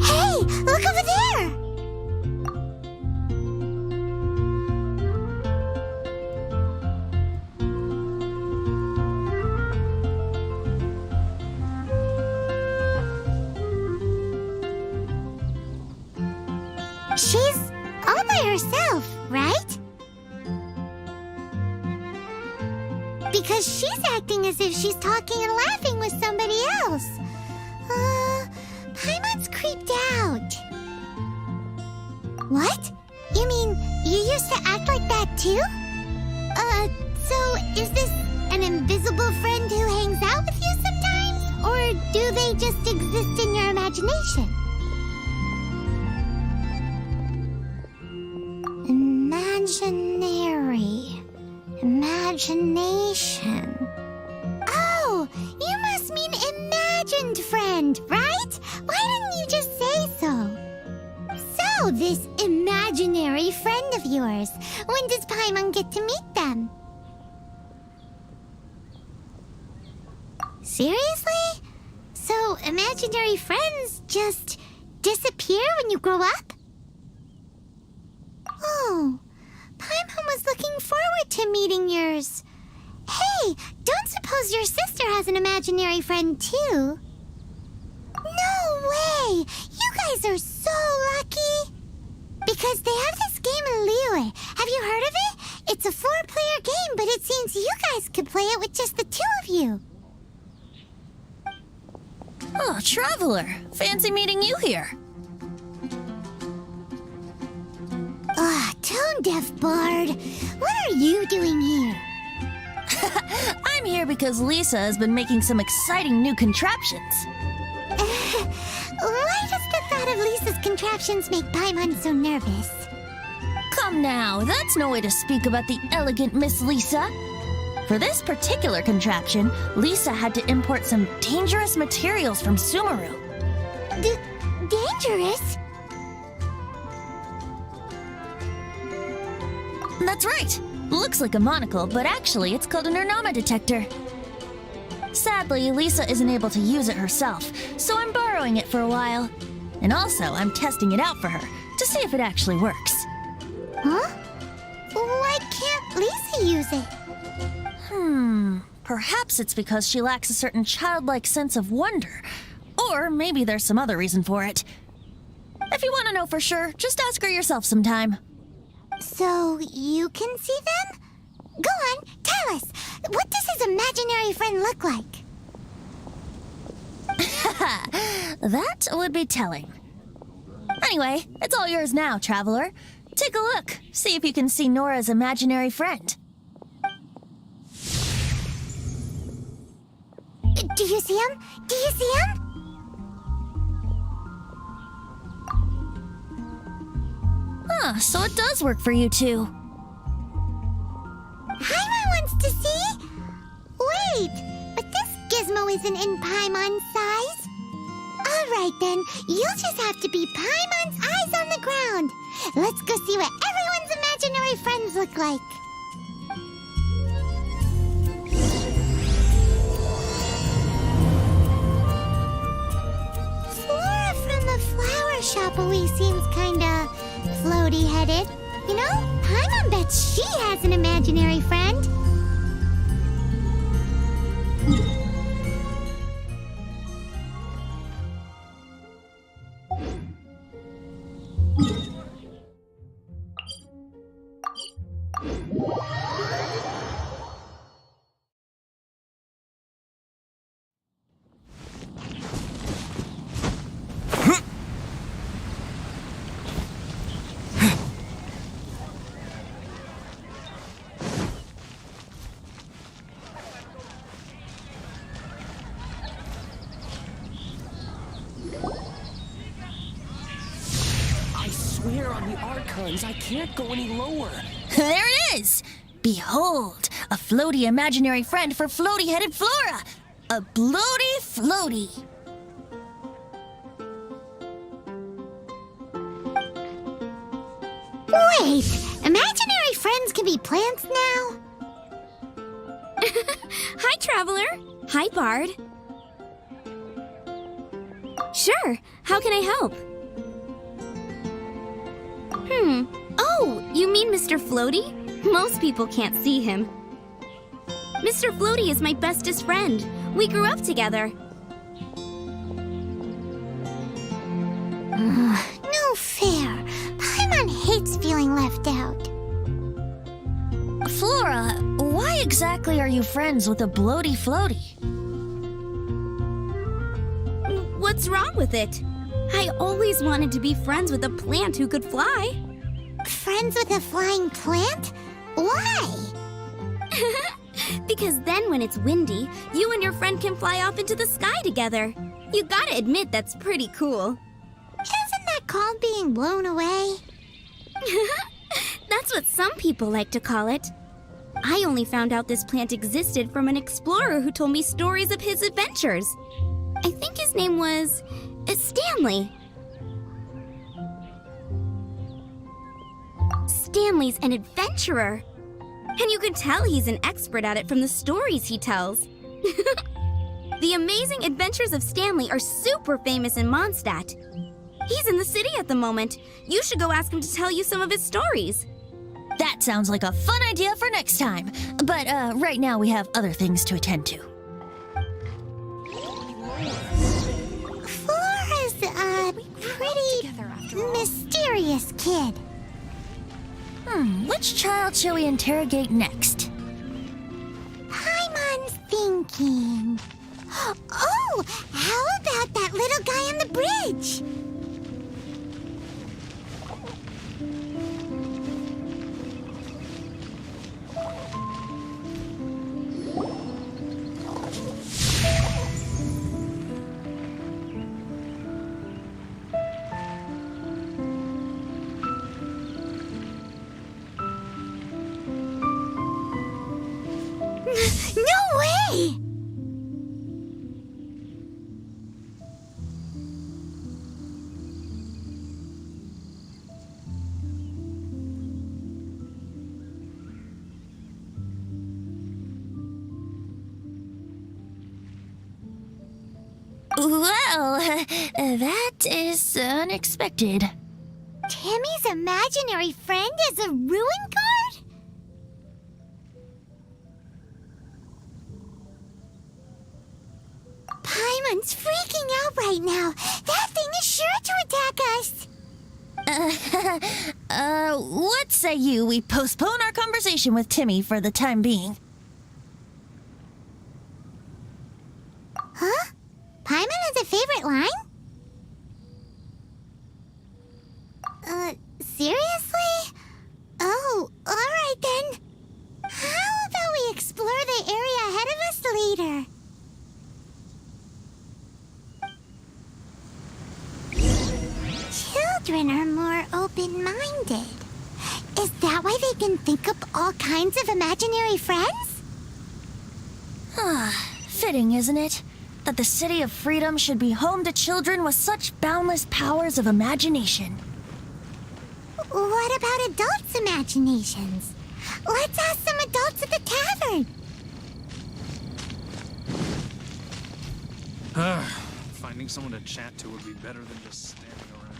Hey, look over there! She's all by herself, right? Because she's acting as if she's talking and laughing with somebody else. Paimon's creeped out. What? You mean you used to act like that too? So is this an invisible friend who hangs out with you sometimes? Or do they just exist in your imagination? Imagination. Oh, you must mean imagined friend, right? Why didn't you just say so? So, this imaginary friend of yours, when does Paimon get to meet them? Seriously? So, imaginary friends just disappear when you grow up? Oh, Paimon was looking forward to meeting yours. Hey, don't suppose your sister has an imaginary friend too? No way! You guys are so lucky! Because they have this game in Liyue. Have you heard of it? It's a 4-player game, but it seems you guys could play it with just the 2 of you. Oh, Traveler. Fancy meeting you here. Tone-deaf bard. What are you doing here? I'm here because Lisa has been making some exciting new contraptions. Why does the thought of Lisa's contraptions make Paimon so nervous? Come now, that's no way to speak about the elegant Miss Lisa. For this particular contraption, Lisa had to import some dangerous materials from Sumeru. Dangerous? That's right. Looks like a monocle, but actually it's called an Ernama detector. Sadly, Lisa isn't able to use it herself, so I'm borrowing it for a while. And also, I'm testing it out for her, to see if it actually works. Huh? Why can't Lisa use it? Perhaps it's because she lacks a certain childlike sense of wonder. Or maybe there's some other reason for it. If you want to know for sure, just ask her yourself sometime. So, you can see them? Go on, tell us. What does his imaginary friend look like? That would be telling. Anyway, it's all yours now, Traveler. Take a look. See if you can see Nora's imaginary friend. Do you see him? Do you see him? So it does work for you two. Paimon wants to see? Wait, but this gizmo isn't in Paimon's size. Alright then, you'll just have to be Paimon's eyes on the ground. Let's go see what everyone's imaginary friends look like. Flora from the flower shop always seems kinda floaty-headed. You know, Paimon bets she has an imaginary friend. I swear on the Archons, I can't go any lower. There it is! Behold, a floaty imaginary friend for floaty-headed Flora! A bloaty floaty! Wait, imaginary friends can be plants now? Hi, Traveler. Hi, Bard. Sure, how can I help? Oh, you mean Mr. Floaty? Most people can't see him. Mr. Floaty is my bestest friend. We grew up together. No fair. Paimon hates feeling left out. Flora, why exactly are you friends with a bloaty floaty? What's wrong with it? I always wanted to be friends with a plant who could fly. Friends with a flying plant? Why? Because then when it's windy, you and your friend can fly off into the sky together. You gotta admit that's pretty cool. Isn't that called being blown away? That's what some people like to call it. I only found out this plant existed from an explorer who told me stories of his adventures. I think his name was Stanley. Stanley's an adventurer. And you can tell he's an expert at it from the stories he tells. The amazing adventures of Stanley are super famous in Mondstadt. He's in the city at the moment. You should go ask him to tell you some of his stories. That sounds like a fun idea for next time. But right now we have other things to attend to. Flora's a pretty mysterious kid. Which child shall we interrogate next? Paimon's thinking. Oh, how about that little guy on the bridge? No way! Well, that is unexpected. Timmy's imaginary friend is a ruin guard? Paimon's freaking out right now. That thing is sure to attack us. What say you we postpone our conversation with Timmy for the time being? Huh? Paimon has a favorite line? Seriously? Oh, alright then. How about we explore the area ahead of us later? Children are more open open-minded. Is that why they can think up all kinds of imaginary friends? Fitting, isn't it? That the City of Freedom should be home to children with such boundless powers of imagination. What about adults' imaginations? Let's ask some adults at the tavern. Finding someone to chat to would be better than just standing around.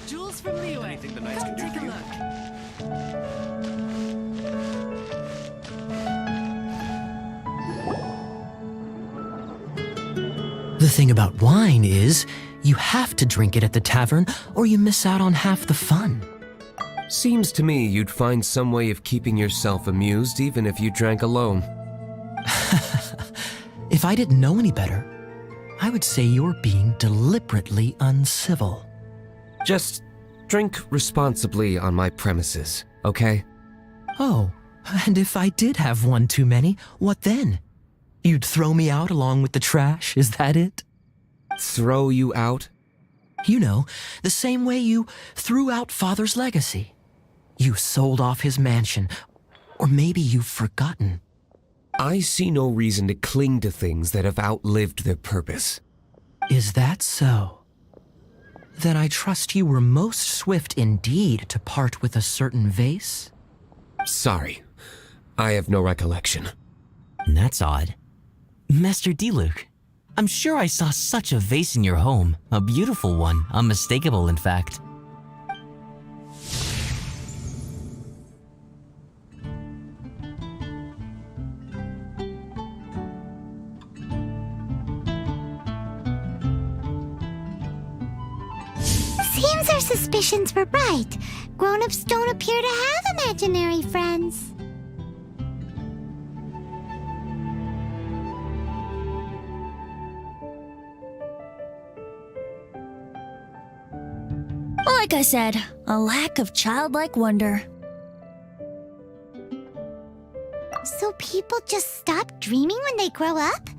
Jules from Liyue. Anything the knights Come can do take for a you? look. The thing about wine is, you have to drink it at the tavern or you miss out on half the fun. Seems to me you'd find some way of keeping yourself amused even if you drank alone. If I didn't know any better, I would say you're being deliberately uncivil. Just drink responsibly on my premises, okay? Oh, and if I did have one too many, what then? You'd throw me out along with the trash, is that it? Throw you out? You know, the same way you threw out Father's legacy. You sold off his mansion, or maybe you've forgotten. I see no reason to cling to things that have outlived their purpose. Is that so? Then I trust you were most swift indeed to part with a certain vase? Sorry, I have no recollection. That's odd. Master Diluc, I'm sure I saw such a vase in your home. A beautiful one, unmistakable in fact. Seems our suspicions were right. Grown-ups don't appear to have imaginary friends. Like I said, a lack of childlike wonder. So people just stop dreaming when they grow up?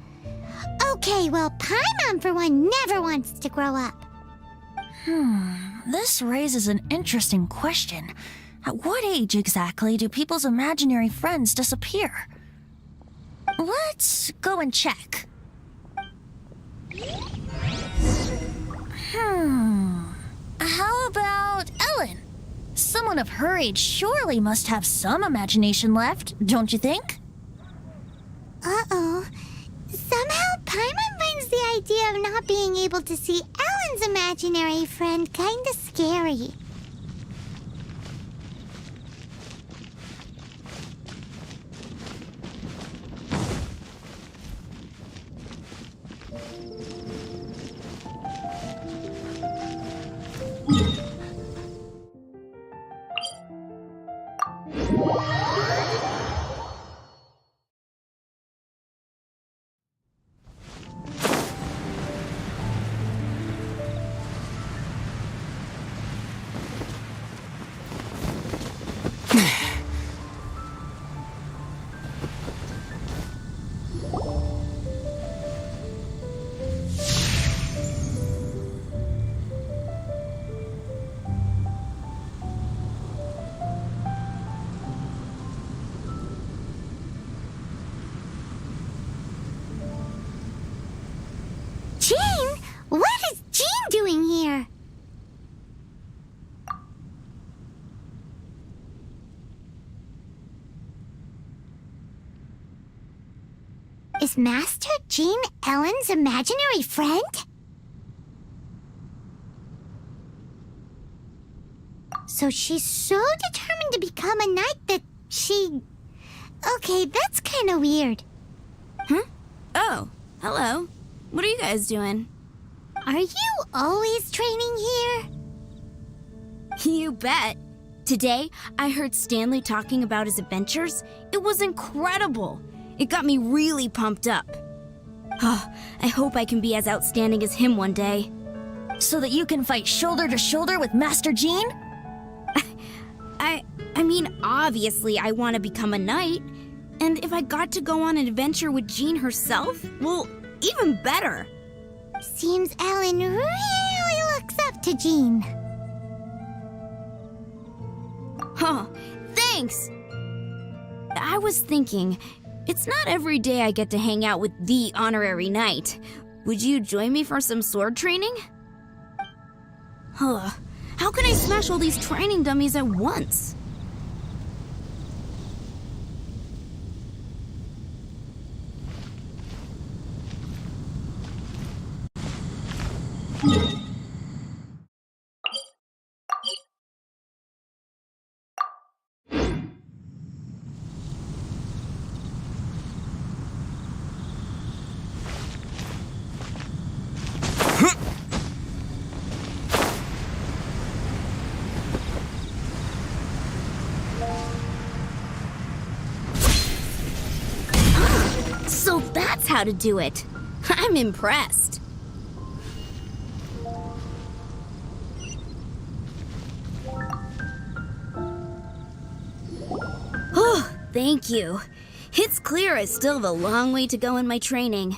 Okay, well, Paimon for one never wants to grow up. This raises an interesting question. At what age exactly do people's imaginary friends disappear? Let's go and check. How about Ellen? Someone of her age surely must have some imagination left, don't you think? Uh-oh. Somehow Paimon finds the idea of not being able to see Ellen's imaginary friend kinda scary. Jean? What is Jean doing here? Is Master Jean Ellen's imaginary friend? So she's so determined to become a knight that she... Okay, that's kind of weird. Huh? Oh, hello. What are you guys doing? Are you always training here? You bet. Today, I heard Stanley talking about his adventures. It was incredible. It got me really pumped up. Oh, I hope I can be as outstanding as him one day. So that you can fight shoulder to shoulder with Master Jean? I mean, obviously I want to become a knight, And if I got to go on an adventure with Jean herself, well, even better. Seems Alan really looks up to Jean. Huh, thanks! I was thinking, it's not every day I get to hang out with the honorary knight. Would you join me for some sword training? Huh, how can I smash all these training dummies at once? So that's how to do it. I'm impressed. Oh, thank you. It's clear I still have a long way to go in my training.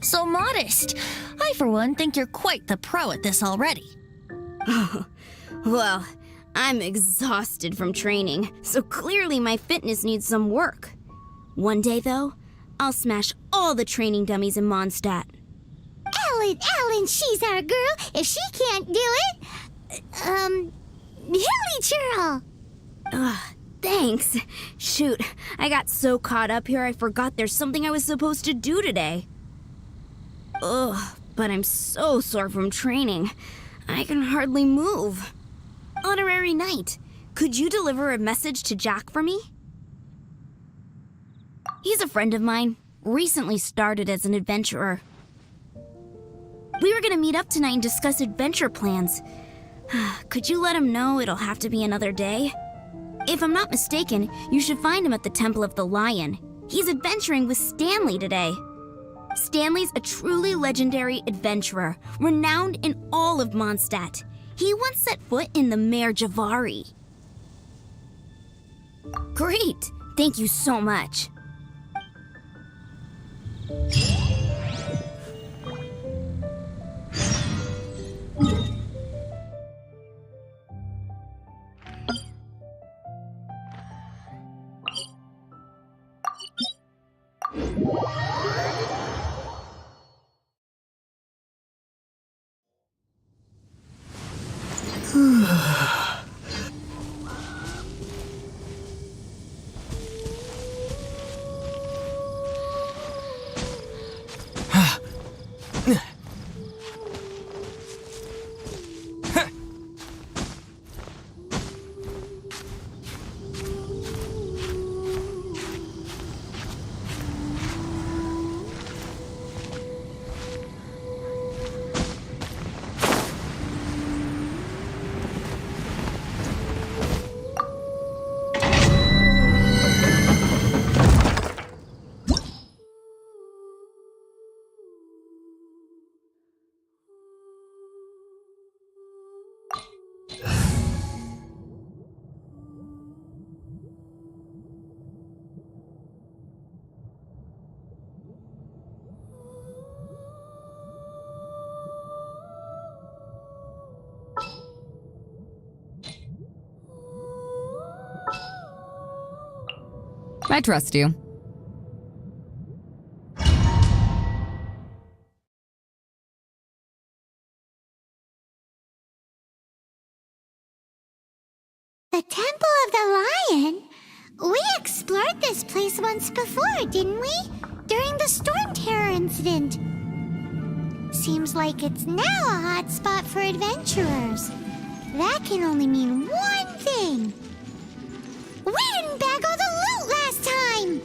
So modest. I, for one, think you're quite the pro at this already. Well, I'm exhausted from training, so clearly my fitness needs some work. One day, though, I'll smash all the training dummies in Mondstadt. Ellen, she's our girl. If she can't do it, Hilly Churl. Thanks. Shoot, I got so caught up here I forgot there's something I was supposed to do today. Ugh, but I'm so sore from training. I can hardly move. Honorary Knight, could you deliver a message to Jack for me? He's a friend of mine, recently started as an adventurer. We were gonna meet up tonight and discuss adventure plans. Could you let him know it'll have to be another day? If I'm not mistaken, you should find him at the Temple of the Lion. He's adventuring with Stanley today. Stanley's a truly legendary adventurer, renowned in all of Mondstadt. He once set foot in the Mare Javari. Great! Thank you so much. I trust you. The Temple of the Lion? We explored this place once before, didn't we? During the Storm Terror incident. Seems like it's now a hot spot for adventurers. That can only mean one thing. We didn't bag all the loot last time!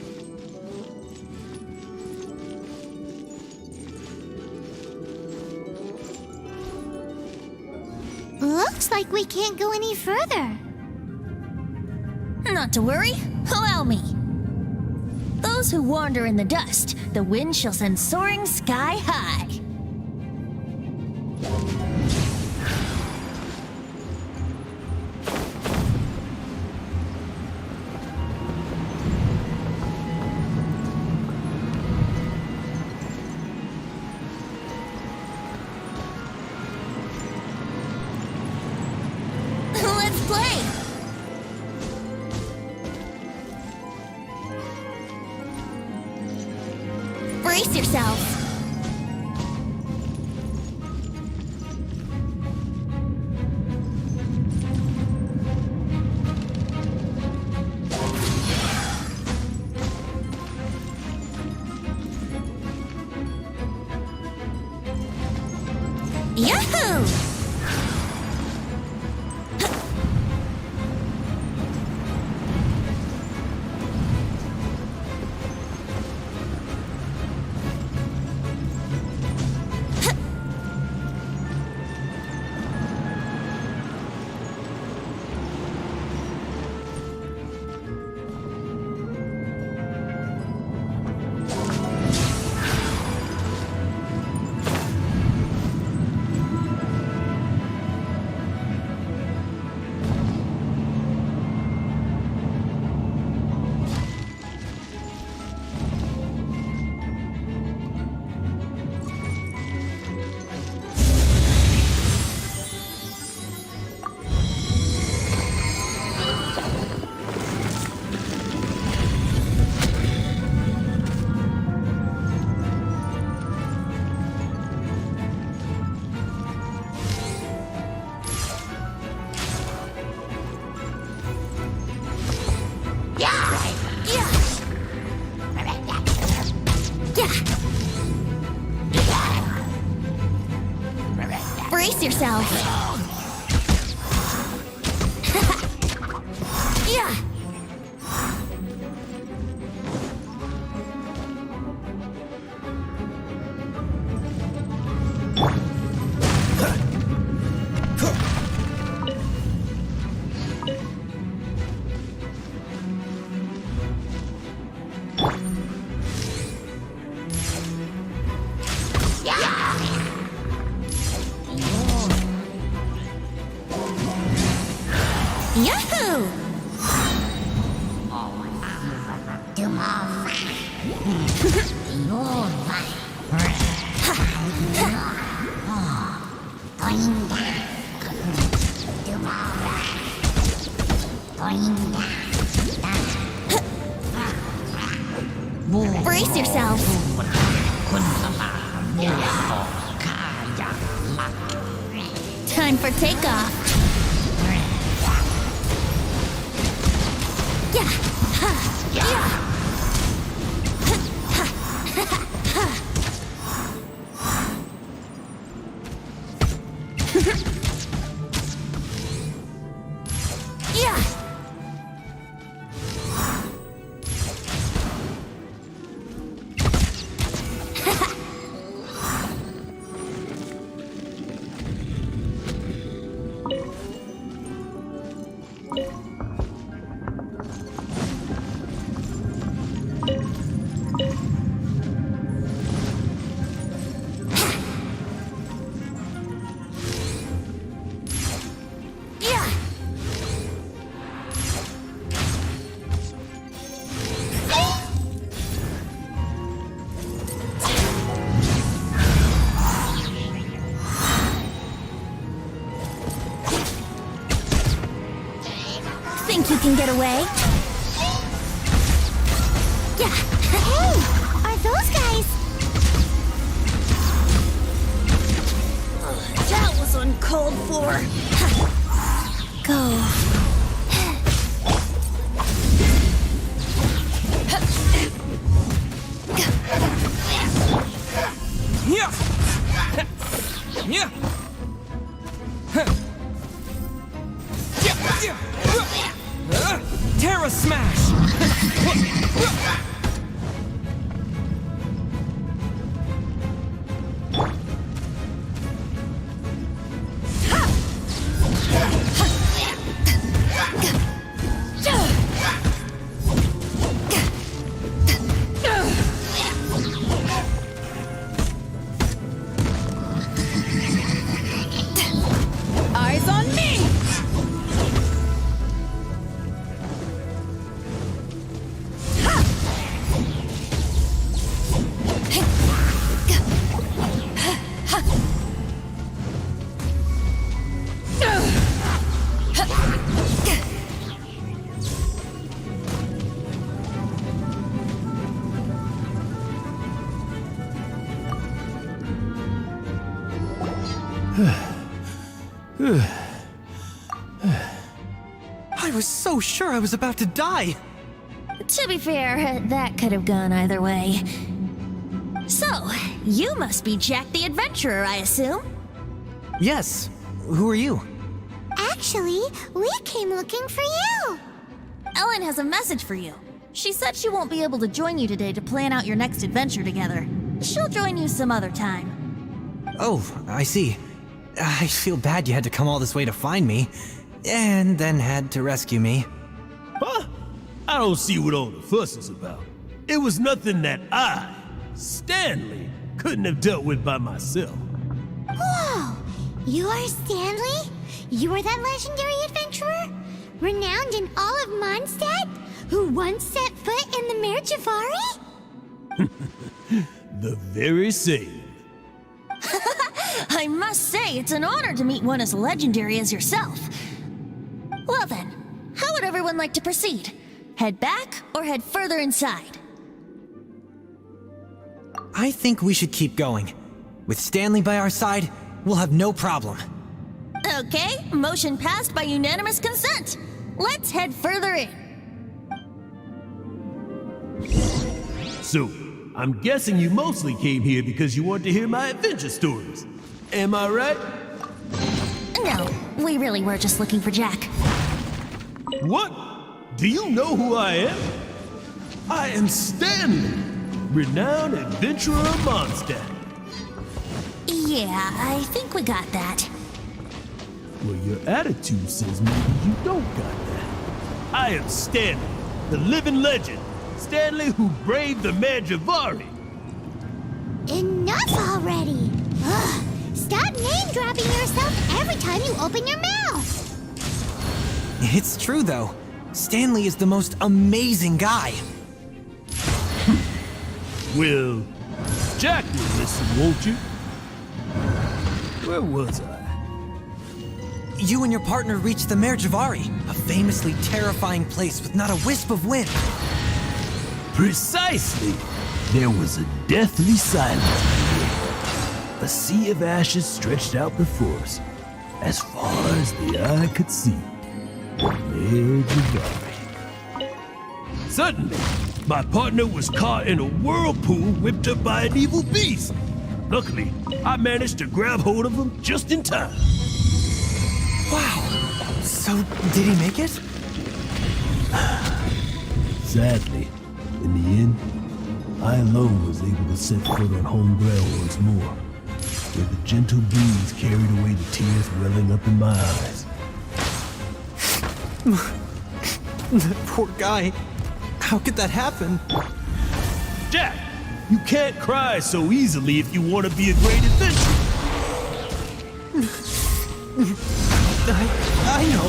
Looks like we can't go any further. Not to worry, allow me. Those who wander in the dust, the wind shall send soaring sky high. Brace yourself. Yahoo! Brace yourself. Yeah. Yahoo! Brace yourself. Time for takeoff. Yeah. Ha. Yeah. Yeah. Think you can get away? Yeah. Hey, are those guys? That was uncalled for. Go. Yeah. Yeah. Terra Smash! Eyes on me! I was so sure I was about to die. To be fair, that could have gone either way. So, you must be Jack the Adventurer, I assume? Yes. Who are you? Actually, we came looking for you. Ellen has a message for you. She said she won't be able to join you today to plan out your next adventure together. She'll join you some other time. Oh, I see. I feel bad you had to come all this way to find me, and then had to rescue me. Huh? I don't see what all the fuss is about. It was nothing that I, Stanley, couldn't have dealt with by myself. Whoa! You are Stanley? You are that legendary adventurer? Renowned in all of Mondstadt? Who once set foot in the Mare Javari? The very same. I must say, it's an honor to meet one as legendary as yourself. Well then, how would everyone like to proceed? Head back or head further inside? I think we should keep going. With Stanley by our side, we'll have no problem. Okay, motion passed by unanimous consent. Let's head further in. So, I'm guessing you mostly came here because you want to hear my adventure stories. Am I right? No, we really were just looking for Jack. What? Do you know who I am? I am Stanley, renowned adventurer of Mondstadt. Yeah, I think we got that. Well, your attitude says maybe you don't got that. I am Stanley, the living legend. Stanley who braved the Mare Javari. Enough already! Ugh, stop name-dropping yourself every time you open your mouth! It's true, though. Stanley is the most amazing guy. Well, Jack will listen, won't you? Where was I? You and your partner reached the Mare Javari, a famously terrifying place with not a wisp of wind. Precisely! There was a deathly silence. A sea of ashes stretched out before us, as far as the eye could see. Mare Javari. Suddenly, my partner was caught in a whirlpool whipped up by an evil beast. Luckily, I managed to grab hold of him just in time. Wow! So, did he make it? Sadly, in the end, I alone was able to set foot on home ground once more, where the gentle breeze carried away the tears welling up in my eyes. That poor guy. How could that happen? Jack, you can't cry so easily if you want to be a great adventurer. I know.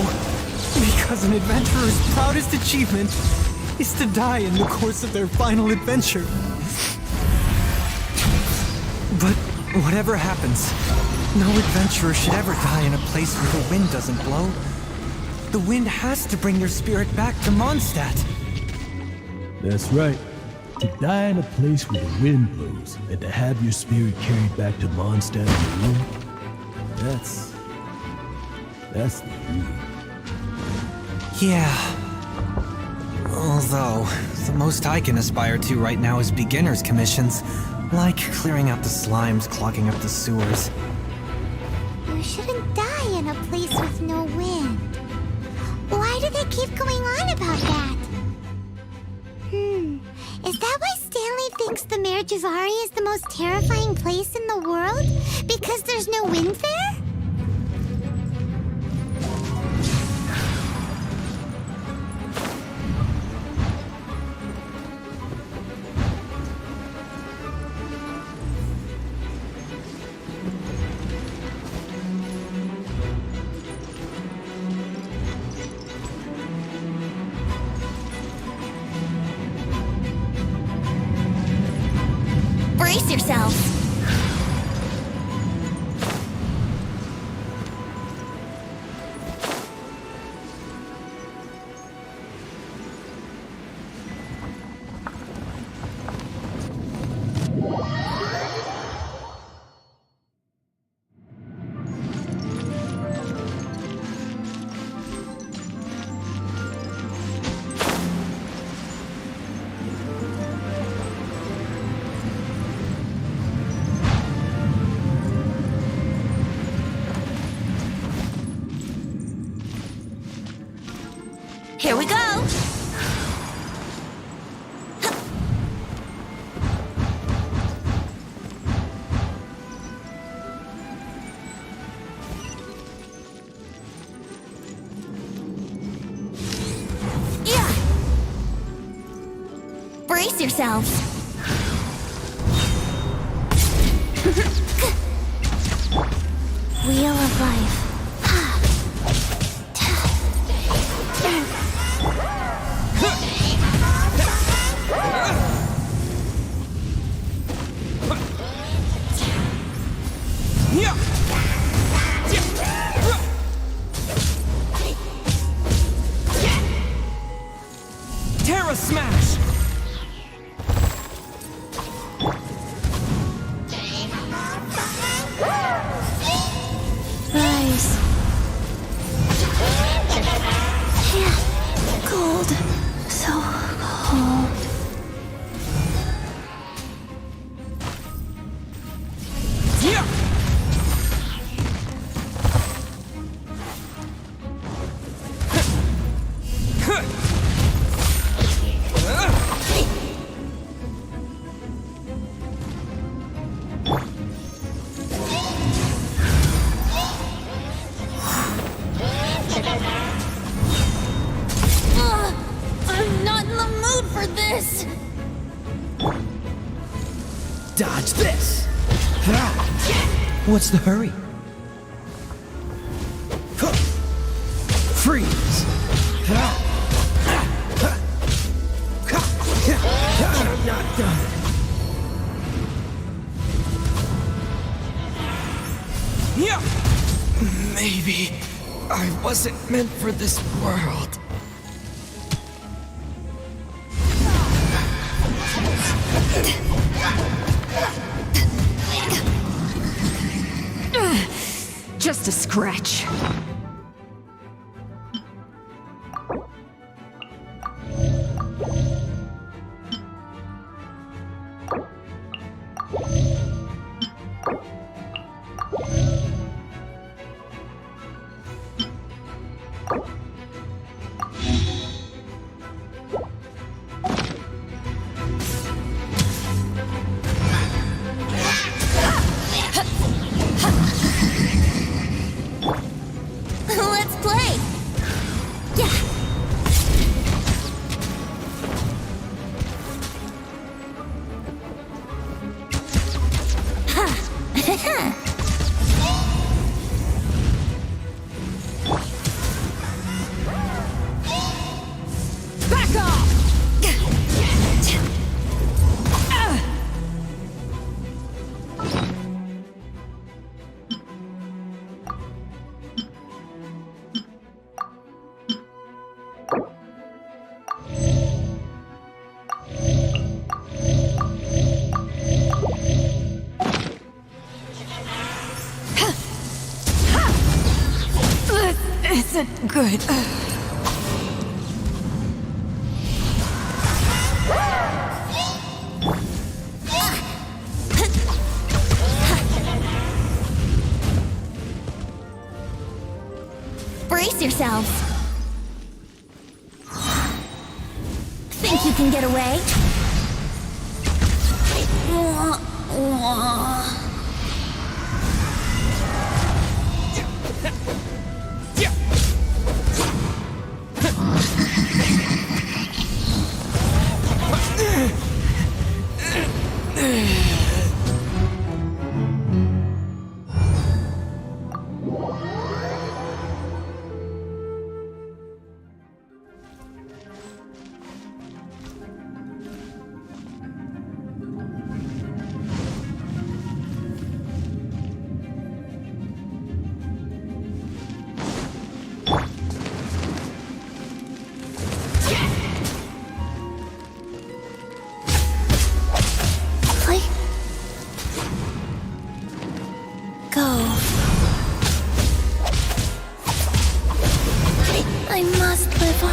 Because an adventurer's proudest achievement is to die in the course of their final adventure. But whatever happens, no adventurer should ever die in a place where the wind doesn't blow. The wind has to bring your spirit back to Mondstadt. That's right. To die in a place where the wind blows and to have your spirit carried back to Mondstadt alone, that's the dream. Yeah. Although, the most I can aspire to right now is beginner's commissions, like clearing out the slimes clogging up the sewers. You shouldn't die in a place with no wind. Why do they keep going on about that? Is that why Stanley thinks the Mare Javari is the most terrifying place in the world? Because there's no wind there? Brace yourselves! yourself. Wheel of life. Terra Smash! Rise. Yeah. Cold. So cold. Yeah! I'm not in the mood for this! Dodge this! What's the hurry? Freeze! I'm not done. Yeah! Maybe I wasn't meant for this world. Just a scratch. Let's play! Yeah! Ha! Back off! This isn't good. Brace yourselves. Think you can get away? I must live on.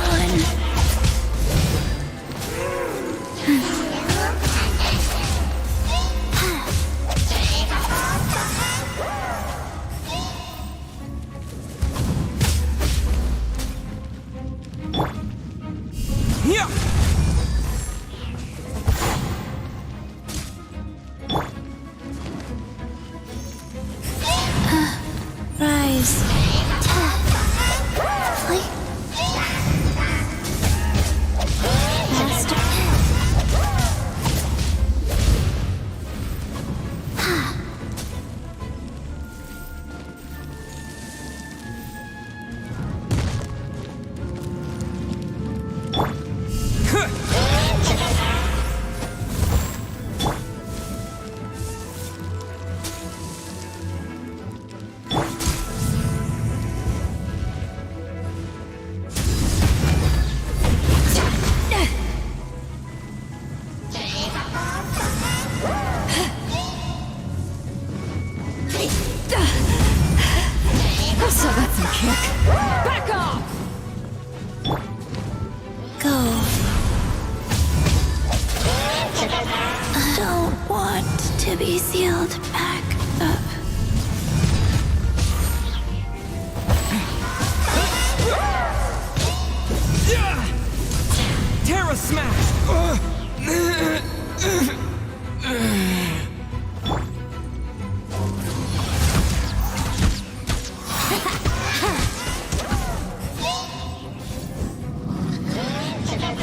Yeah! Rise. Master. to be sealed back up. Terra Smash!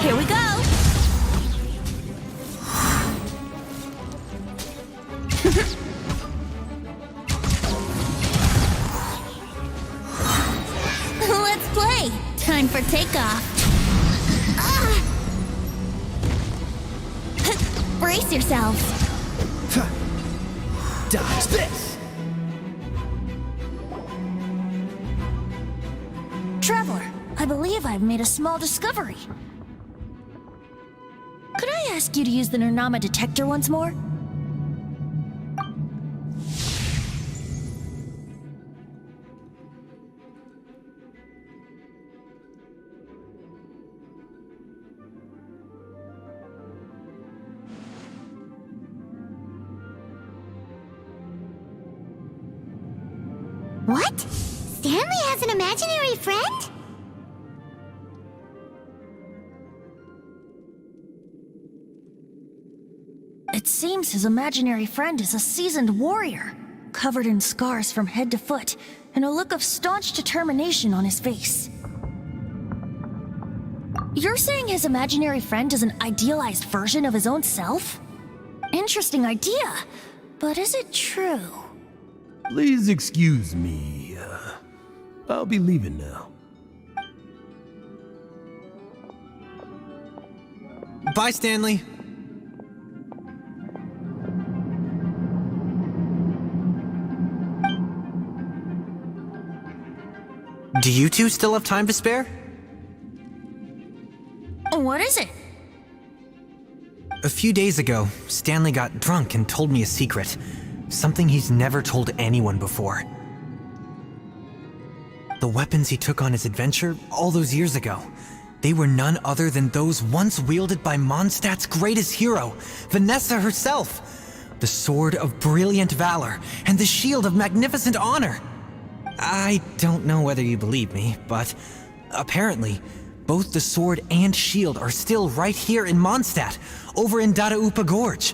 Here we go! Let's play! Time for takeoff! Brace yourselves! Dodge this! Traveler, I believe I've made a small discovery. Could I ask you to use the Nernama detector once more? What? Stanley has an imaginary friend? It seems his imaginary friend is a seasoned warrior, covered in scars from head to foot, and a look of staunch determination on his face. You're saying his imaginary friend is an idealized version of his own self? Interesting idea, but is it true? Please excuse me. I'll be leaving now. Bye, Stanley. Do you two still have time to spare? What is it? A few days ago, Stanley got drunk and told me a secret. Something he's never told anyone before. The weapons he took on his adventure all those years ago, they were none other than those once wielded by Mondstadt's greatest hero, Vanessa herself. The sword of brilliant valor and the shield of magnificent honor. I don't know whether you believe me, but apparently, both the sword and shield are still right here in Mondstadt, over in Dadaupa Gorge.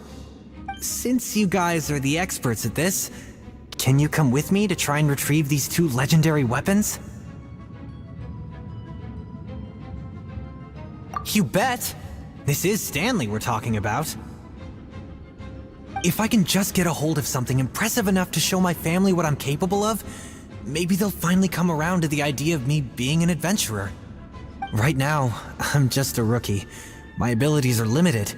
Since you guys are the experts at this, can you come with me to try and retrieve these two legendary weapons? You bet! This is Stanley we're talking about. If I can just get a hold of something impressive enough to show my family what I'm capable of, maybe they'll finally come around to the idea of me being an adventurer. Right now, I'm just a rookie. My abilities are limited,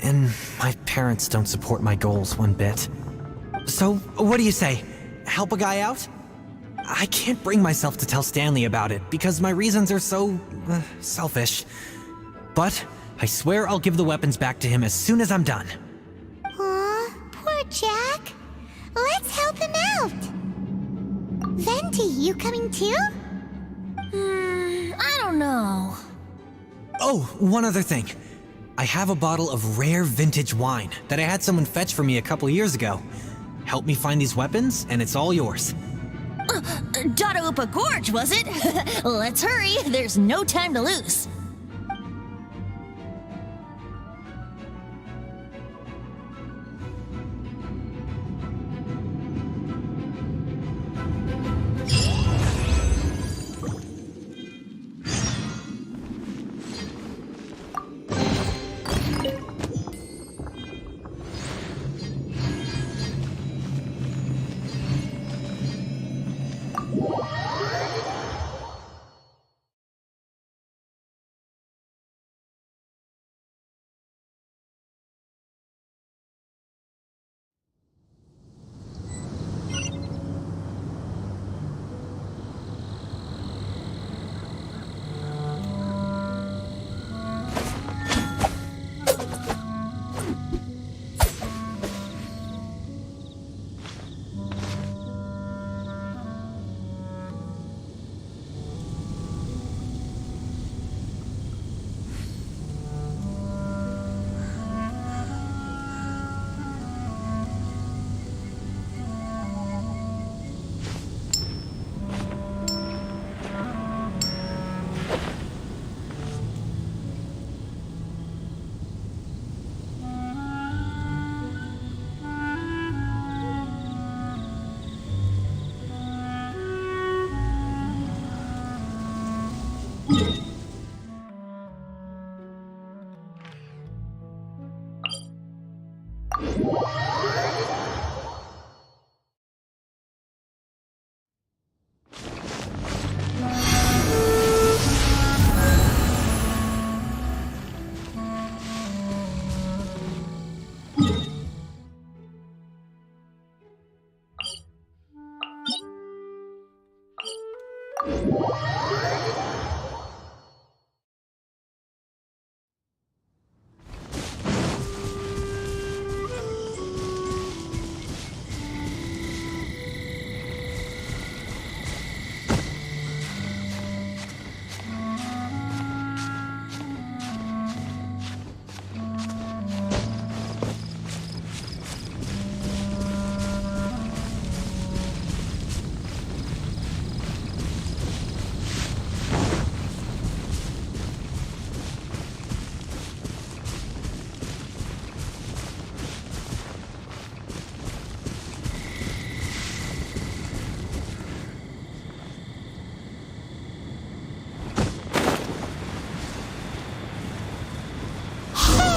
and my parents don't support my goals one bit. So, what do you say? Help a guy out? I can't bring myself to tell Stanley about it because my reasons are so selfish. But I swear I'll give the weapons back to him as soon as I'm done. Aw, poor Jack. Let's help him out. Venti, you coming too? I don't know. Oh, one other thing. I have a bottle of rare vintage wine that I had someone fetch for me a couple years ago. Help me find these weapons, and it's all yours. Dadaupa Gorge, was it? Let's hurry, there's no time to lose.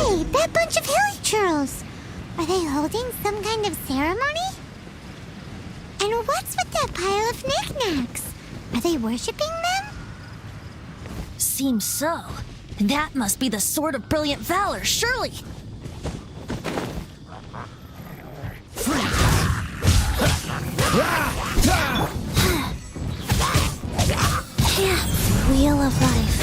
Hey, that bunch of hilly churls! Are they holding some kind of ceremony? And what's with that pile of knickknacks? Are they worshipping them? Seems so. That must be the Sword of Brilliant Valor, surely! Wheel of Life.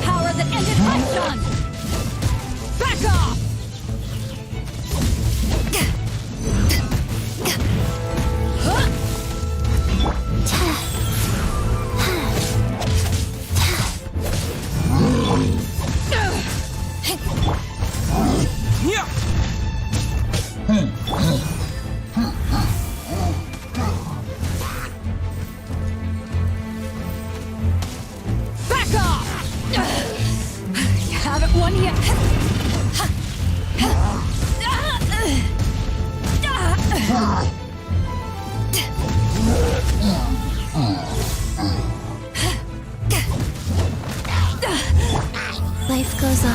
Power that ended my son! Back off! Back off! You haven't won yet. Life goes on.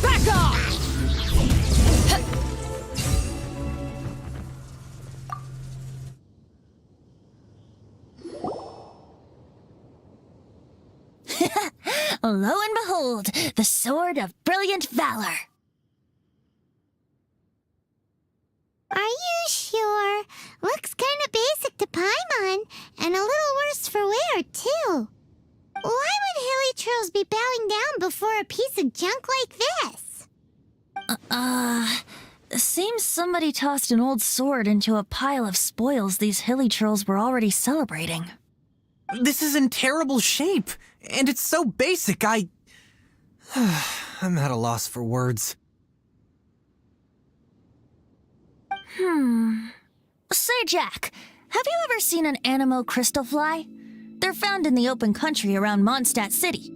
Back off! Lo and behold, the Sword of Brilliant Valor. Are you sure? Looks kind of basic to Paimon, and a little worse for wear, too. Why would hilly trolls be bowing down before a piece of junk like this? Seems somebody tossed an old sword into a pile of spoils these hilly trolls were already celebrating. This is in terrible shape, and it's so basic, I'm at a loss for words. Say, Jack, have you ever seen an Anemo crystal fly? They're found in the open country around Mondstadt City.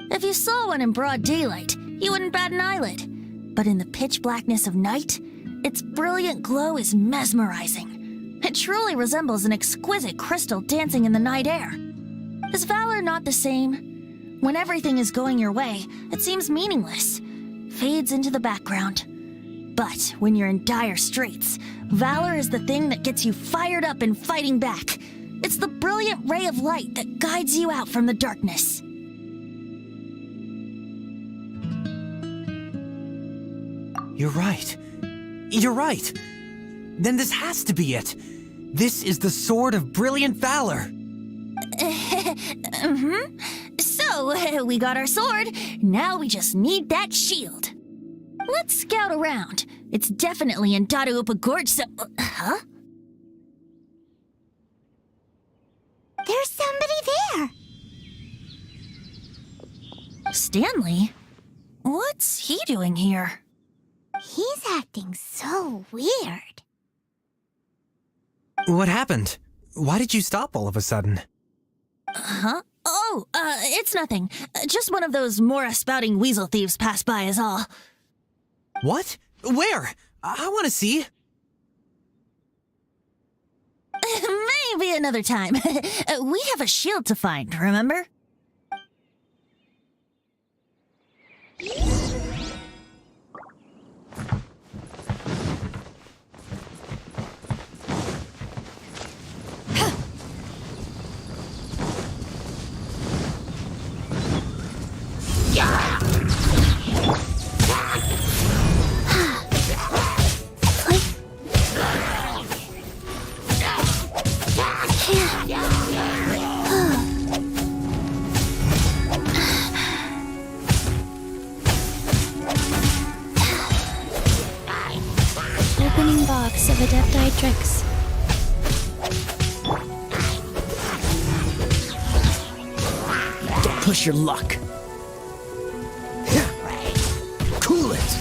If you saw one in broad daylight, you wouldn't bat an eyelid. But in the pitch blackness of night, its brilliant glow is mesmerizing. It truly resembles an exquisite crystal dancing in the night air. Is valor not the same? When everything is going your way, it seems meaningless, fades into the background. But when you're in dire straits, valor is the thing that gets you fired up and fighting back. It's the brilliant ray of light that guides you out from the darkness. You're right. You're right. Then this has to be it. This is the Sword of Brilliant Valor. So, we got our sword. Now we just need that shield. Let's scout around. It's definitely in Dadaupa Gorge, so... Huh? There's somebody there. Stanley? What's he doing here? He's acting so weird. What happened? Why did you stop all of a sudden? Huh? Oh, it's nothing. Just one of those Mora spouting weasel thieves passed by is all. What? Where? I want to see. Maybe another time. We have a shield to find, remember? Opening box of Adepti tricks. Don't push your luck. Cool it.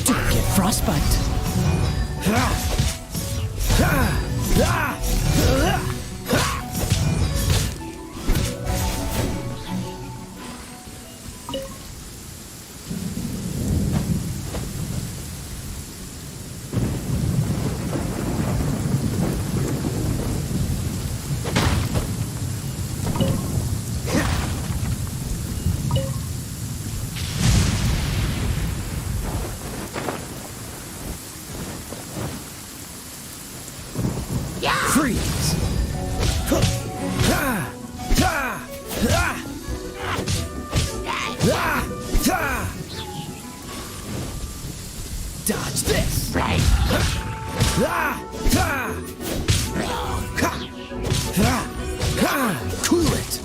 Don't get frostbite. Freeze! Dodge this! Cool it!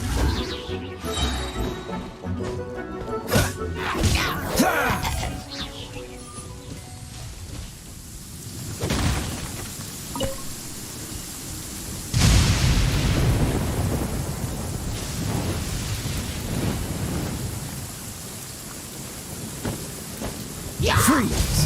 Freeze!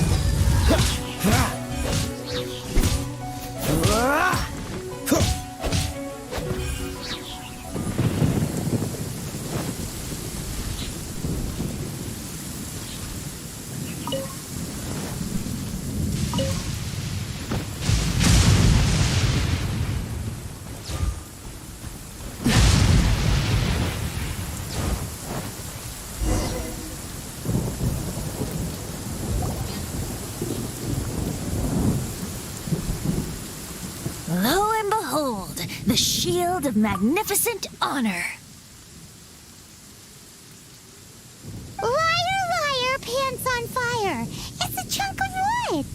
Lo and behold, the shield of magnificent honor. Liar, liar, pants on fire. It's a chunk of wood.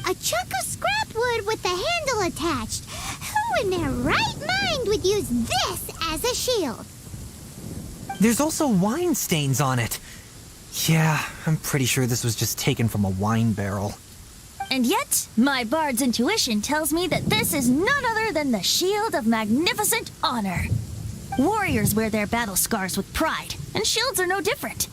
A chunk of scrap wood with the handle attached. Who in their right mind would use this as a shield? There's also wine stains on it. Yeah, I'm pretty sure this was just taken from a wine barrel. And yet, my bard's intuition tells me that this is none other than the shield of magnificent honor. Warriors wear their battle scars with pride, and shields are no different.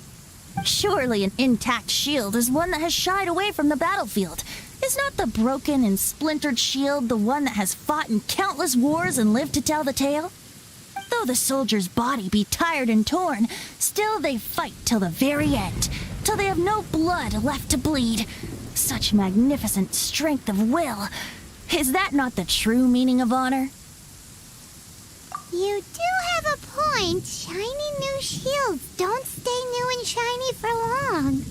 Surely an intact shield is one that has shied away from the battlefield. Is not the broken and splintered shield the one that has fought in countless wars and lived to tell the tale? Though the soldier's body be tired and torn, still they fight till the very end, till they have no blood left to bleed. Such magnificent strength of will. Is that not the true meaning of honor? You do have a point. Shiny new shields don't stay new and shiny for long.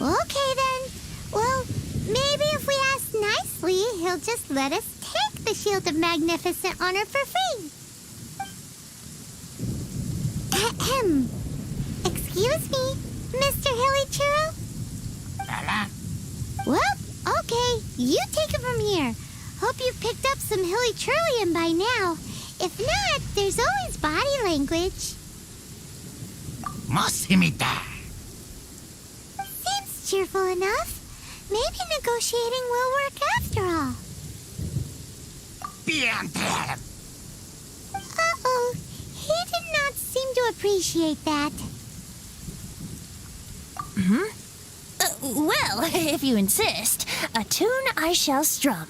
Okay then. Well, maybe if we ask nicely, he'll just let us take the shield of magnificent honor for free. Ahem. Excuse me, Mr. Hilly Churro? Well, okay. You take it from here. Hope you've picked up some hilly Trillium by now. If not, there's always body language. Seems cheerful enough. Maybe negotiating will work after all. Uh-oh. He did not seem to appreciate that. Well, if you insist, a tune I shall strum.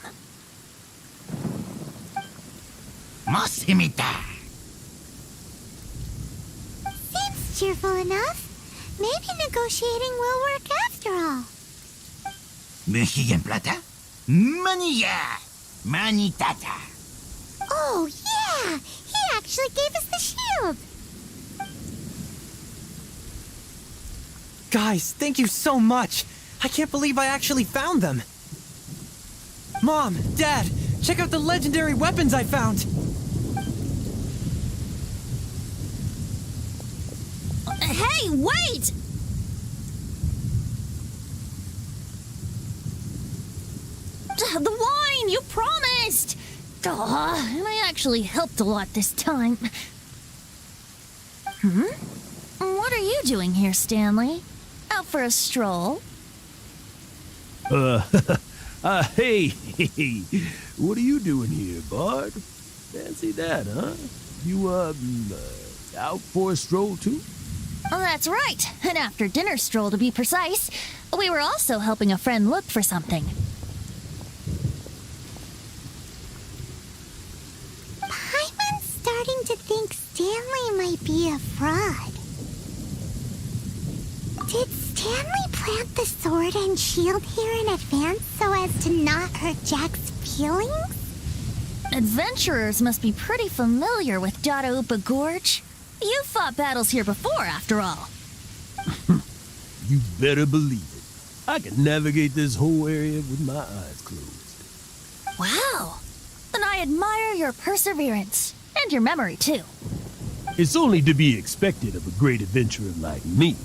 Seems cheerful enough. Maybe negotiating will work after all. Oh, yeah! He actually gave us the shield! Guys, thank you so much! I can't believe I actually found them! Mom, Dad, check out the legendary weapons I found! Hey, wait! The wine! You promised! And I actually helped a lot this time. What are you doing here, Stanley? Out for a stroll? Hey, what are you doing here, Bard? Fancy that, huh? You, out for a stroll too? Oh, that's right. An after-dinner stroll, to be precise. We were also helping a friend look for something. Paimon's starting to think Stanley might be a fraud. Did Stanley plant the sword and shield here in advance so as to not hurt Jack's feelings? Adventurers must be pretty familiar with Dadaupa Gorge. You've fought battles here before, after all. You better believe it. I can navigate this whole area with my eyes closed. Wow. Then I admire your perseverance. And your memory, too. It's only to be expected of a great adventurer like me.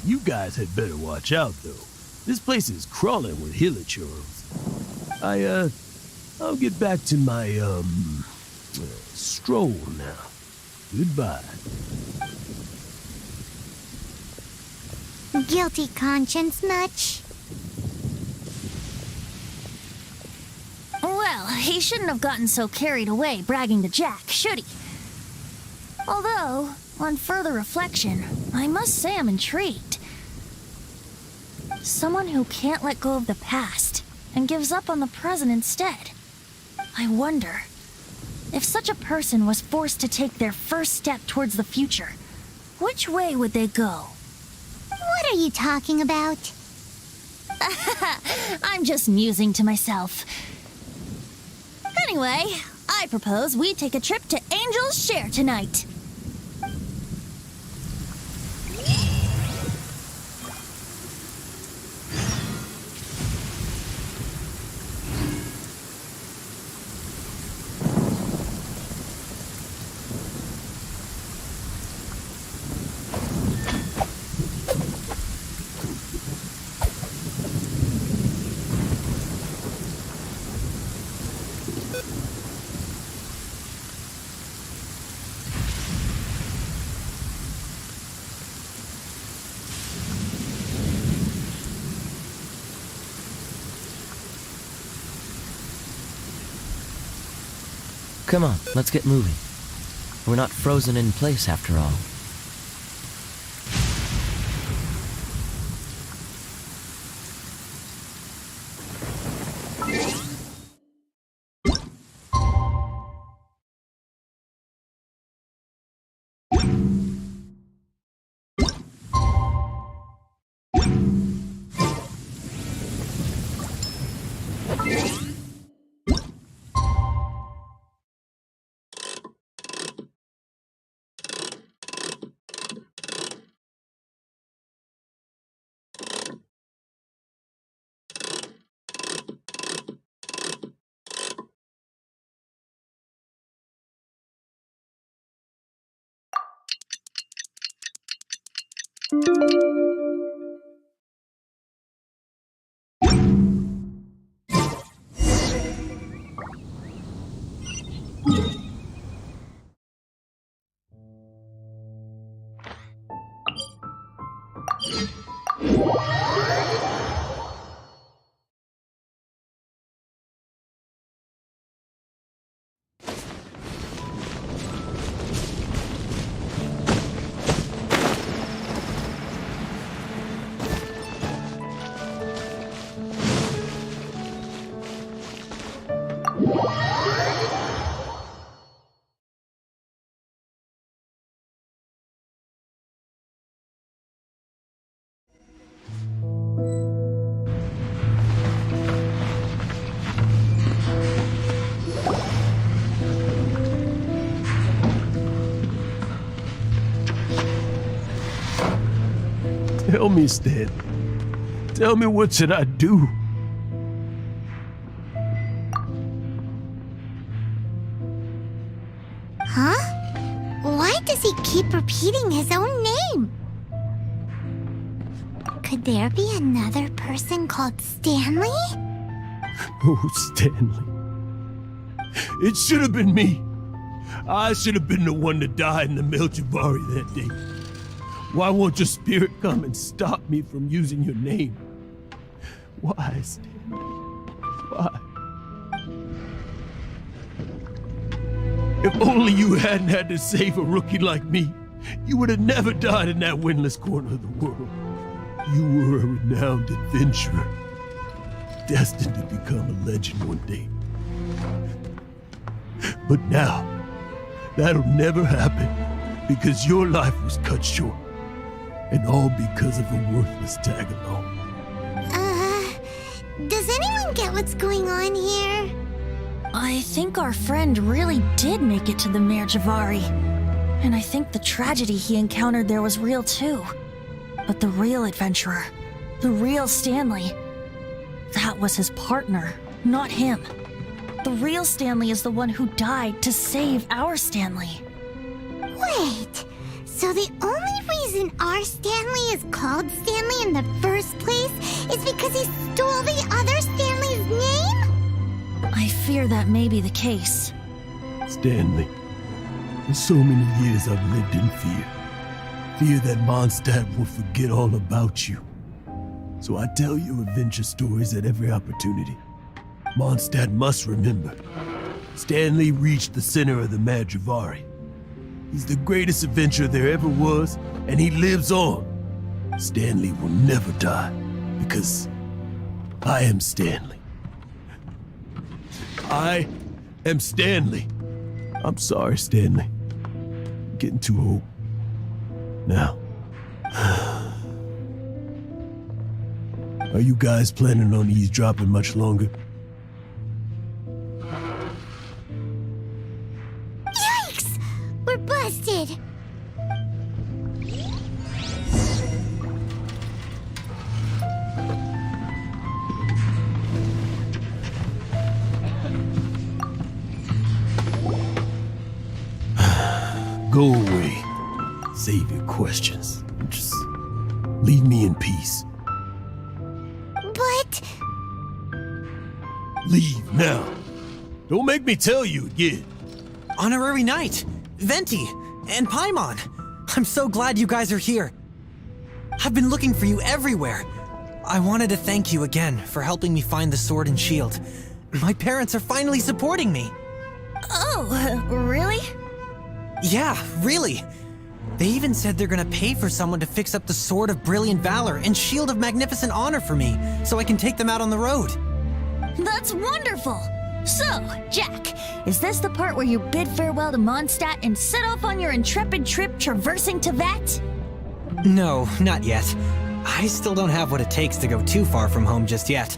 You guys had better watch out, though. This place is crawling with hilichurls. I'll get back to my, stroll now. Goodbye. Guilty conscience much? Well, he shouldn't have gotten so carried away bragging to Jack, should he? Although, on further reflection, I must say I'm intrigued. Someone who can't let go of the past and gives up on the present instead. I wonder, if such a person was forced to take their first step towards the future, which way would they go? What are you talking about? I'm just musing to myself. Anyway, I propose we take a trip to Angel's Share tonight. Come on, let's get moving. We're not frozen in place after all. Tell me, Stan. Tell me, what should I do? Huh? Why does he keep repeating his own name? Could there be another person called Stanley? Oh, Stanley. It should have been me. I should have been the one to die in the Melchivari that day. Why won't your spirit come and stop me from using your name? Why, Stanley? Why? If only you hadn't had to save a rookie like me, you would have never died in that windless corner of the world. You were a renowned adventurer, destined to become a legend one day. But now, that'll never happen because your life was cut short. And all because of a worthless tag-along. Does anyone get what's going on here? I think our friend really did make it to the Mare Javari. And I think the tragedy he encountered there was real too. But the real adventurer, the real Stanley, that was his partner, not him. The real Stanley is the one who died to save our Stanley. Wait, so the only reason our Stanley is called Stanley in the first place is because he stole the other Stanley's name? I fear that may be the case. Stanley, for so many years I've lived in fear. Fear that Mondstadt will forget all about you. So I tell you adventure stories at every opportunity. Mondstadt must remember. Stanley reached the center of the Mare Javari. He's the greatest adventurer there ever was, and he lives on. Stanley will never die, because I am Stanley. I am Stanley. I'm sorry, Stanley. I'm getting too old. Now. Are you guys planning on eavesdropping much longer? Yikes! We're busted! Go away. Save your questions. Just leave me in peace. But... Leave now. Don't make me tell you again. Honorary Knight, Venti, and Paimon. I'm so glad you guys are here. I've been looking for you everywhere. I wanted to thank you again for helping me find the sword and shield. My parents are finally supporting me. Oh, really? Yeah, really. They even said they're gonna pay for someone to fix up the Sword of Brilliant Valor and Shield of Magnificent Honor for me, so I can take them out on the road. That's wonderful! So, Jack, is this the part where you bid farewell to Mondstadt and set off on your intrepid trip traversing Teyvat? No, not yet. I still don't have what it takes to go too far from home just yet.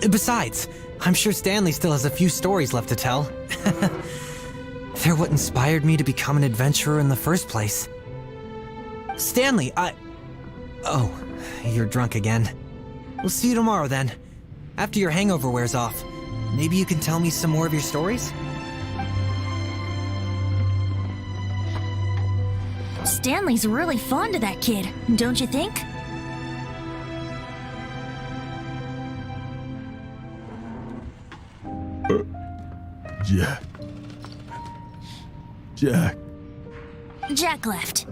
Besides, I'm sure Stanley still has a few stories left to tell. They're what inspired me to become an adventurer in the first place. Stanley, Oh, you're drunk again. We'll see you tomorrow then. After your hangover wears off. Maybe you can tell me some more of your stories? Stanley's really fond of that kid, don't you think? Jack. Jack. Jack left.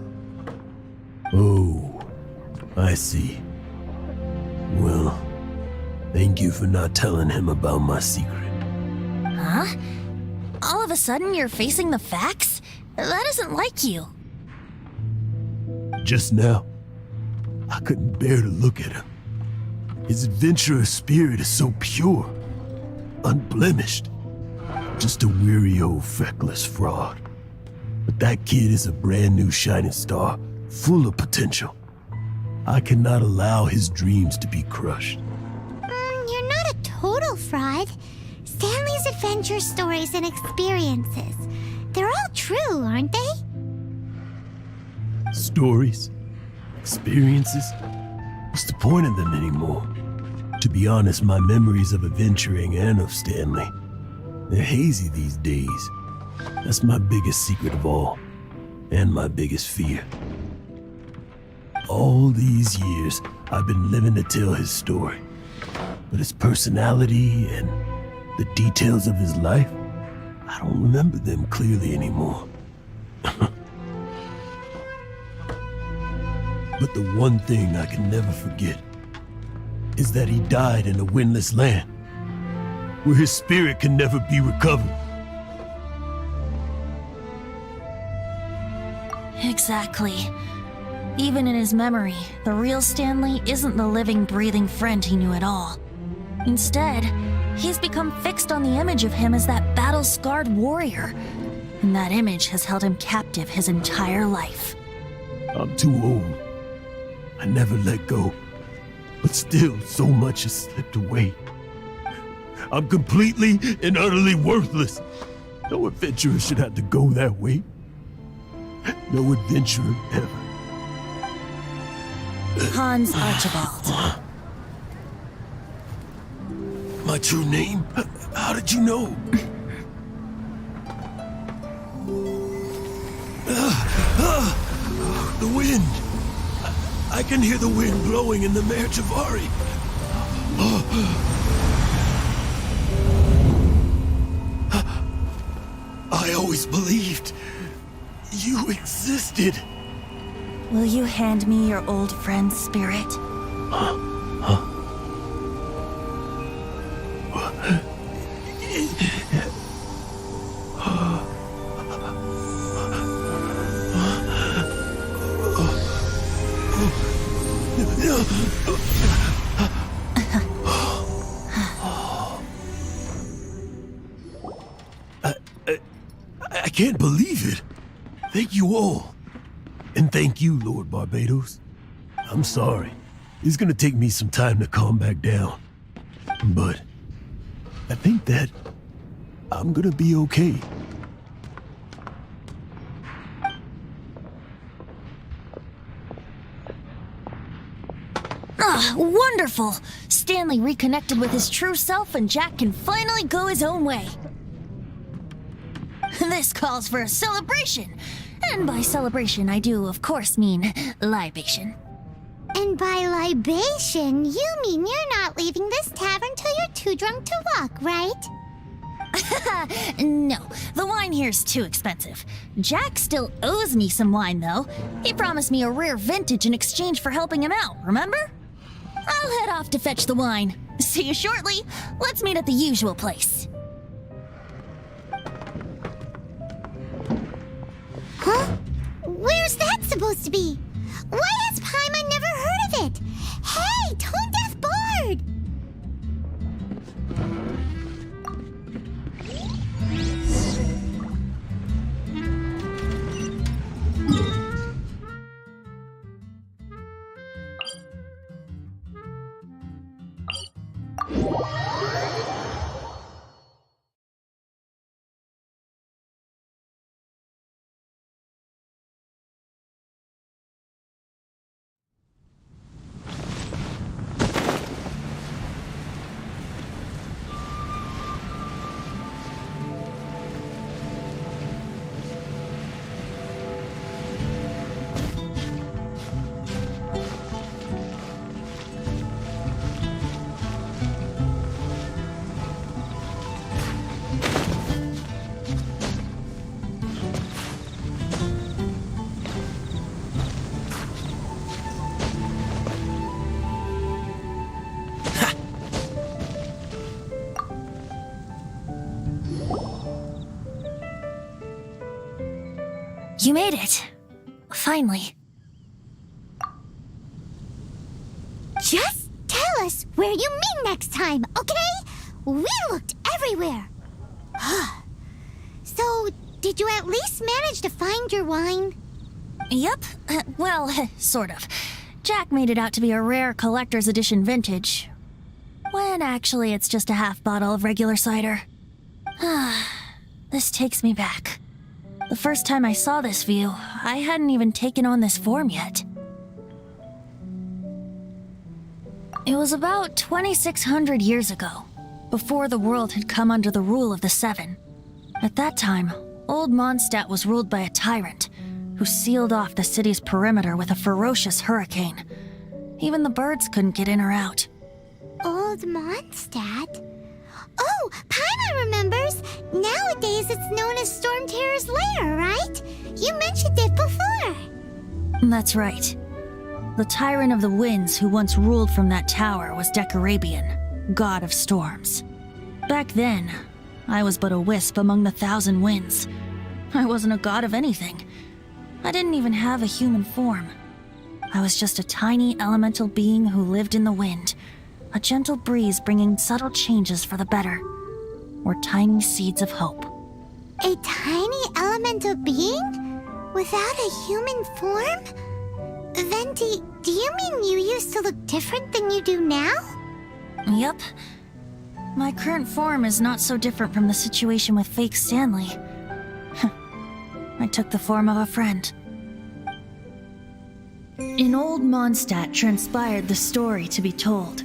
Oh, I see. Well, thank you for not telling him about my secret. Huh? All of a sudden you're facing the facts? That isn't like you. Just now, I couldn't bear to look at him. His adventurous spirit is so pure. unblemished. Just a weary old feckless fraud. But that kid is a brand new shining star, full of potential. I cannot allow his dreams to be crushed. You're not a total fraud. Stanley's adventure stories and experiences, they're all true, aren't they? Stories? Experiences? What's the point of them anymore? To be honest, my memories of adventuring and of Stanley, they're hazy these days. That's my biggest secret of all, and my biggest fear. All these years, I've been living to tell his story. But his personality and the details of his life, I don't remember them clearly anymore. But the one thing I can never forget is that he died in a windless land, where his spirit can never be recovered. Exactly. Even in his memory, the real Stanley isn't the living, breathing friend he knew at all. Instead, he's become fixed on the image of him as that battle-scarred warrior, and that image has held him captive his entire life. I'm too old. I never let go, but still so much has slipped away. I'm completely and utterly worthless. No adventurer should have to go that way. No adventurer ever. Hans Archibald. My true name? How did you know? The wind. I can hear the wind blowing in the Mare Javari. I always believed you existed. Will you hand me your old friend's spirit? I can't believe it. Thank you all. And thank you, Lord Barbados. I'm sorry. It's gonna take me some time to calm back down. But I think that I'm gonna be okay. Ah, wonderful! Stanley reconnected with his true self and Jack can finally go his own way. This calls for a celebration. And by celebration, I do, of course, mean libation. And by libation, you mean you're not leaving this tavern till you're too drunk to walk, right? No, the wine here's too expensive. Jack still owes me some wine, though. He promised me a rare vintage in exchange for helping him out, remember? I'll head off to fetch the wine. See you shortly. Let's meet at the usual place. Huh? Where's that supposed to be? Why has Paimon never heard of it? Hey, Tone Deaf Bard! You made it. Finally. Just tell us where you meet next time, okay? We looked everywhere. everywhere. So, did you at least manage to find your wine? Yep. Well, sort of. Jack made it out to be a rare collector's edition vintage, when actually it's just a half bottle of regular cider. This takes me back. The first time I saw this view, I hadn't even taken on this form yet. It was about 2,600 years ago, before the world had come under the rule of the Seven. At that time, Old Mondstadt was ruled by a tyrant who sealed off the city's perimeter with a ferocious hurricane. Even the birds couldn't get in or out. Old Mondstadt? Oh, Paimon remembers! Nowadays it's known as Storm Terror's lair, right? You mentioned it before. That's right. The tyrant of the winds who once ruled from that tower was Decarabian, god of storms. Back then, I was but a wisp among the 1,000 winds. I wasn't a god of anything. I didn't even have a human form. I was just a tiny elemental being who lived in the wind, a gentle breeze bringing subtle changes for the better, or tiny seeds of hope. A tiny elemental being? Without a human form? Then do you mean you used to look different than you do now? Yep. My current form is not so different from the situation with fake Stanley. I took the form of a friend. In Old Mondstadt transpired the story to be told.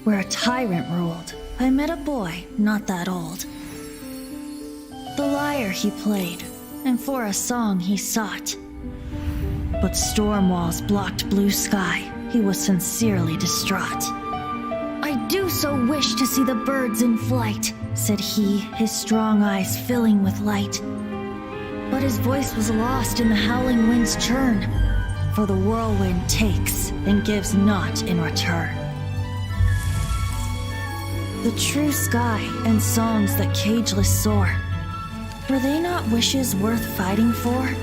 Where a tyrant ruled, I met a boy not that old. The lyre he played, and for a song he sought. But storm walls blocked blue sky, he was sincerely distraught. I do so wish to see the birds in flight, said he, his strong eyes filling with light. But his voice was lost in the howling wind's churn, for the whirlwind takes and gives not in return. The true sky and songs that cageless soar, were they not wishes worth fighting for?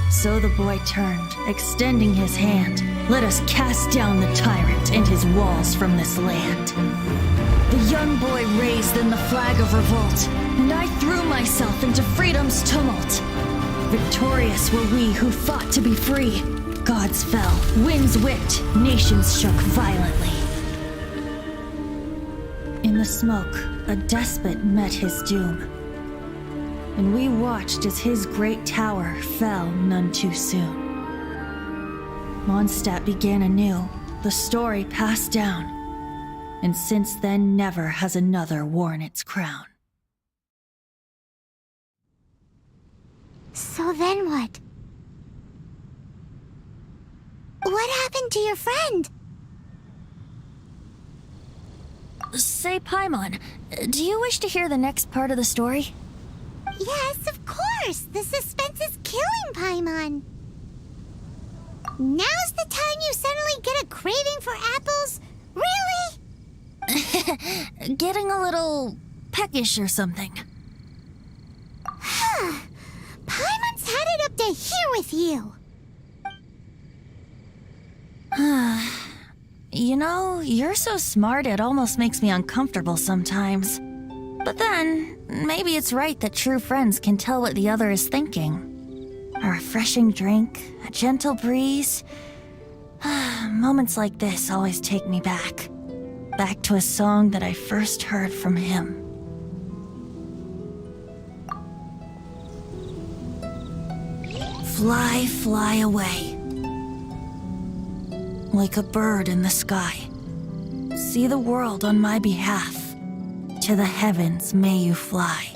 So the boy turned, extending his hand. Let us cast down the tyrant and his walls from this land. The young boy raised then the flag of revolt, and I threw myself into freedom's tumult. Victorious were we who fought to be free. Gods fell, winds whipped, nations shook violently. In the smoke, a despot met his doom, and we watched as his great tower fell none too soon. Mondstadt began anew, the story passed down, and since then never has another worn its crown. So then what? What happened to your friend? Say, Paimon, do you wish to hear the next part of the story? Yes, of course! The suspense is killing, Paimon! Now's the time you suddenly get a craving for apples? Really? Getting a little peckish or something. Paimon's had it up to here with you! You know, you're so smart it almost makes me uncomfortable sometimes. But then, maybe it's right that true friends can tell what the other is thinking. A refreshing drink, a gentle breeze. Moments like this always take me back. Back to a song that I first heard from him. Fly, fly away. Like a bird in the sky. See the world on my behalf. To the heavens may you fly.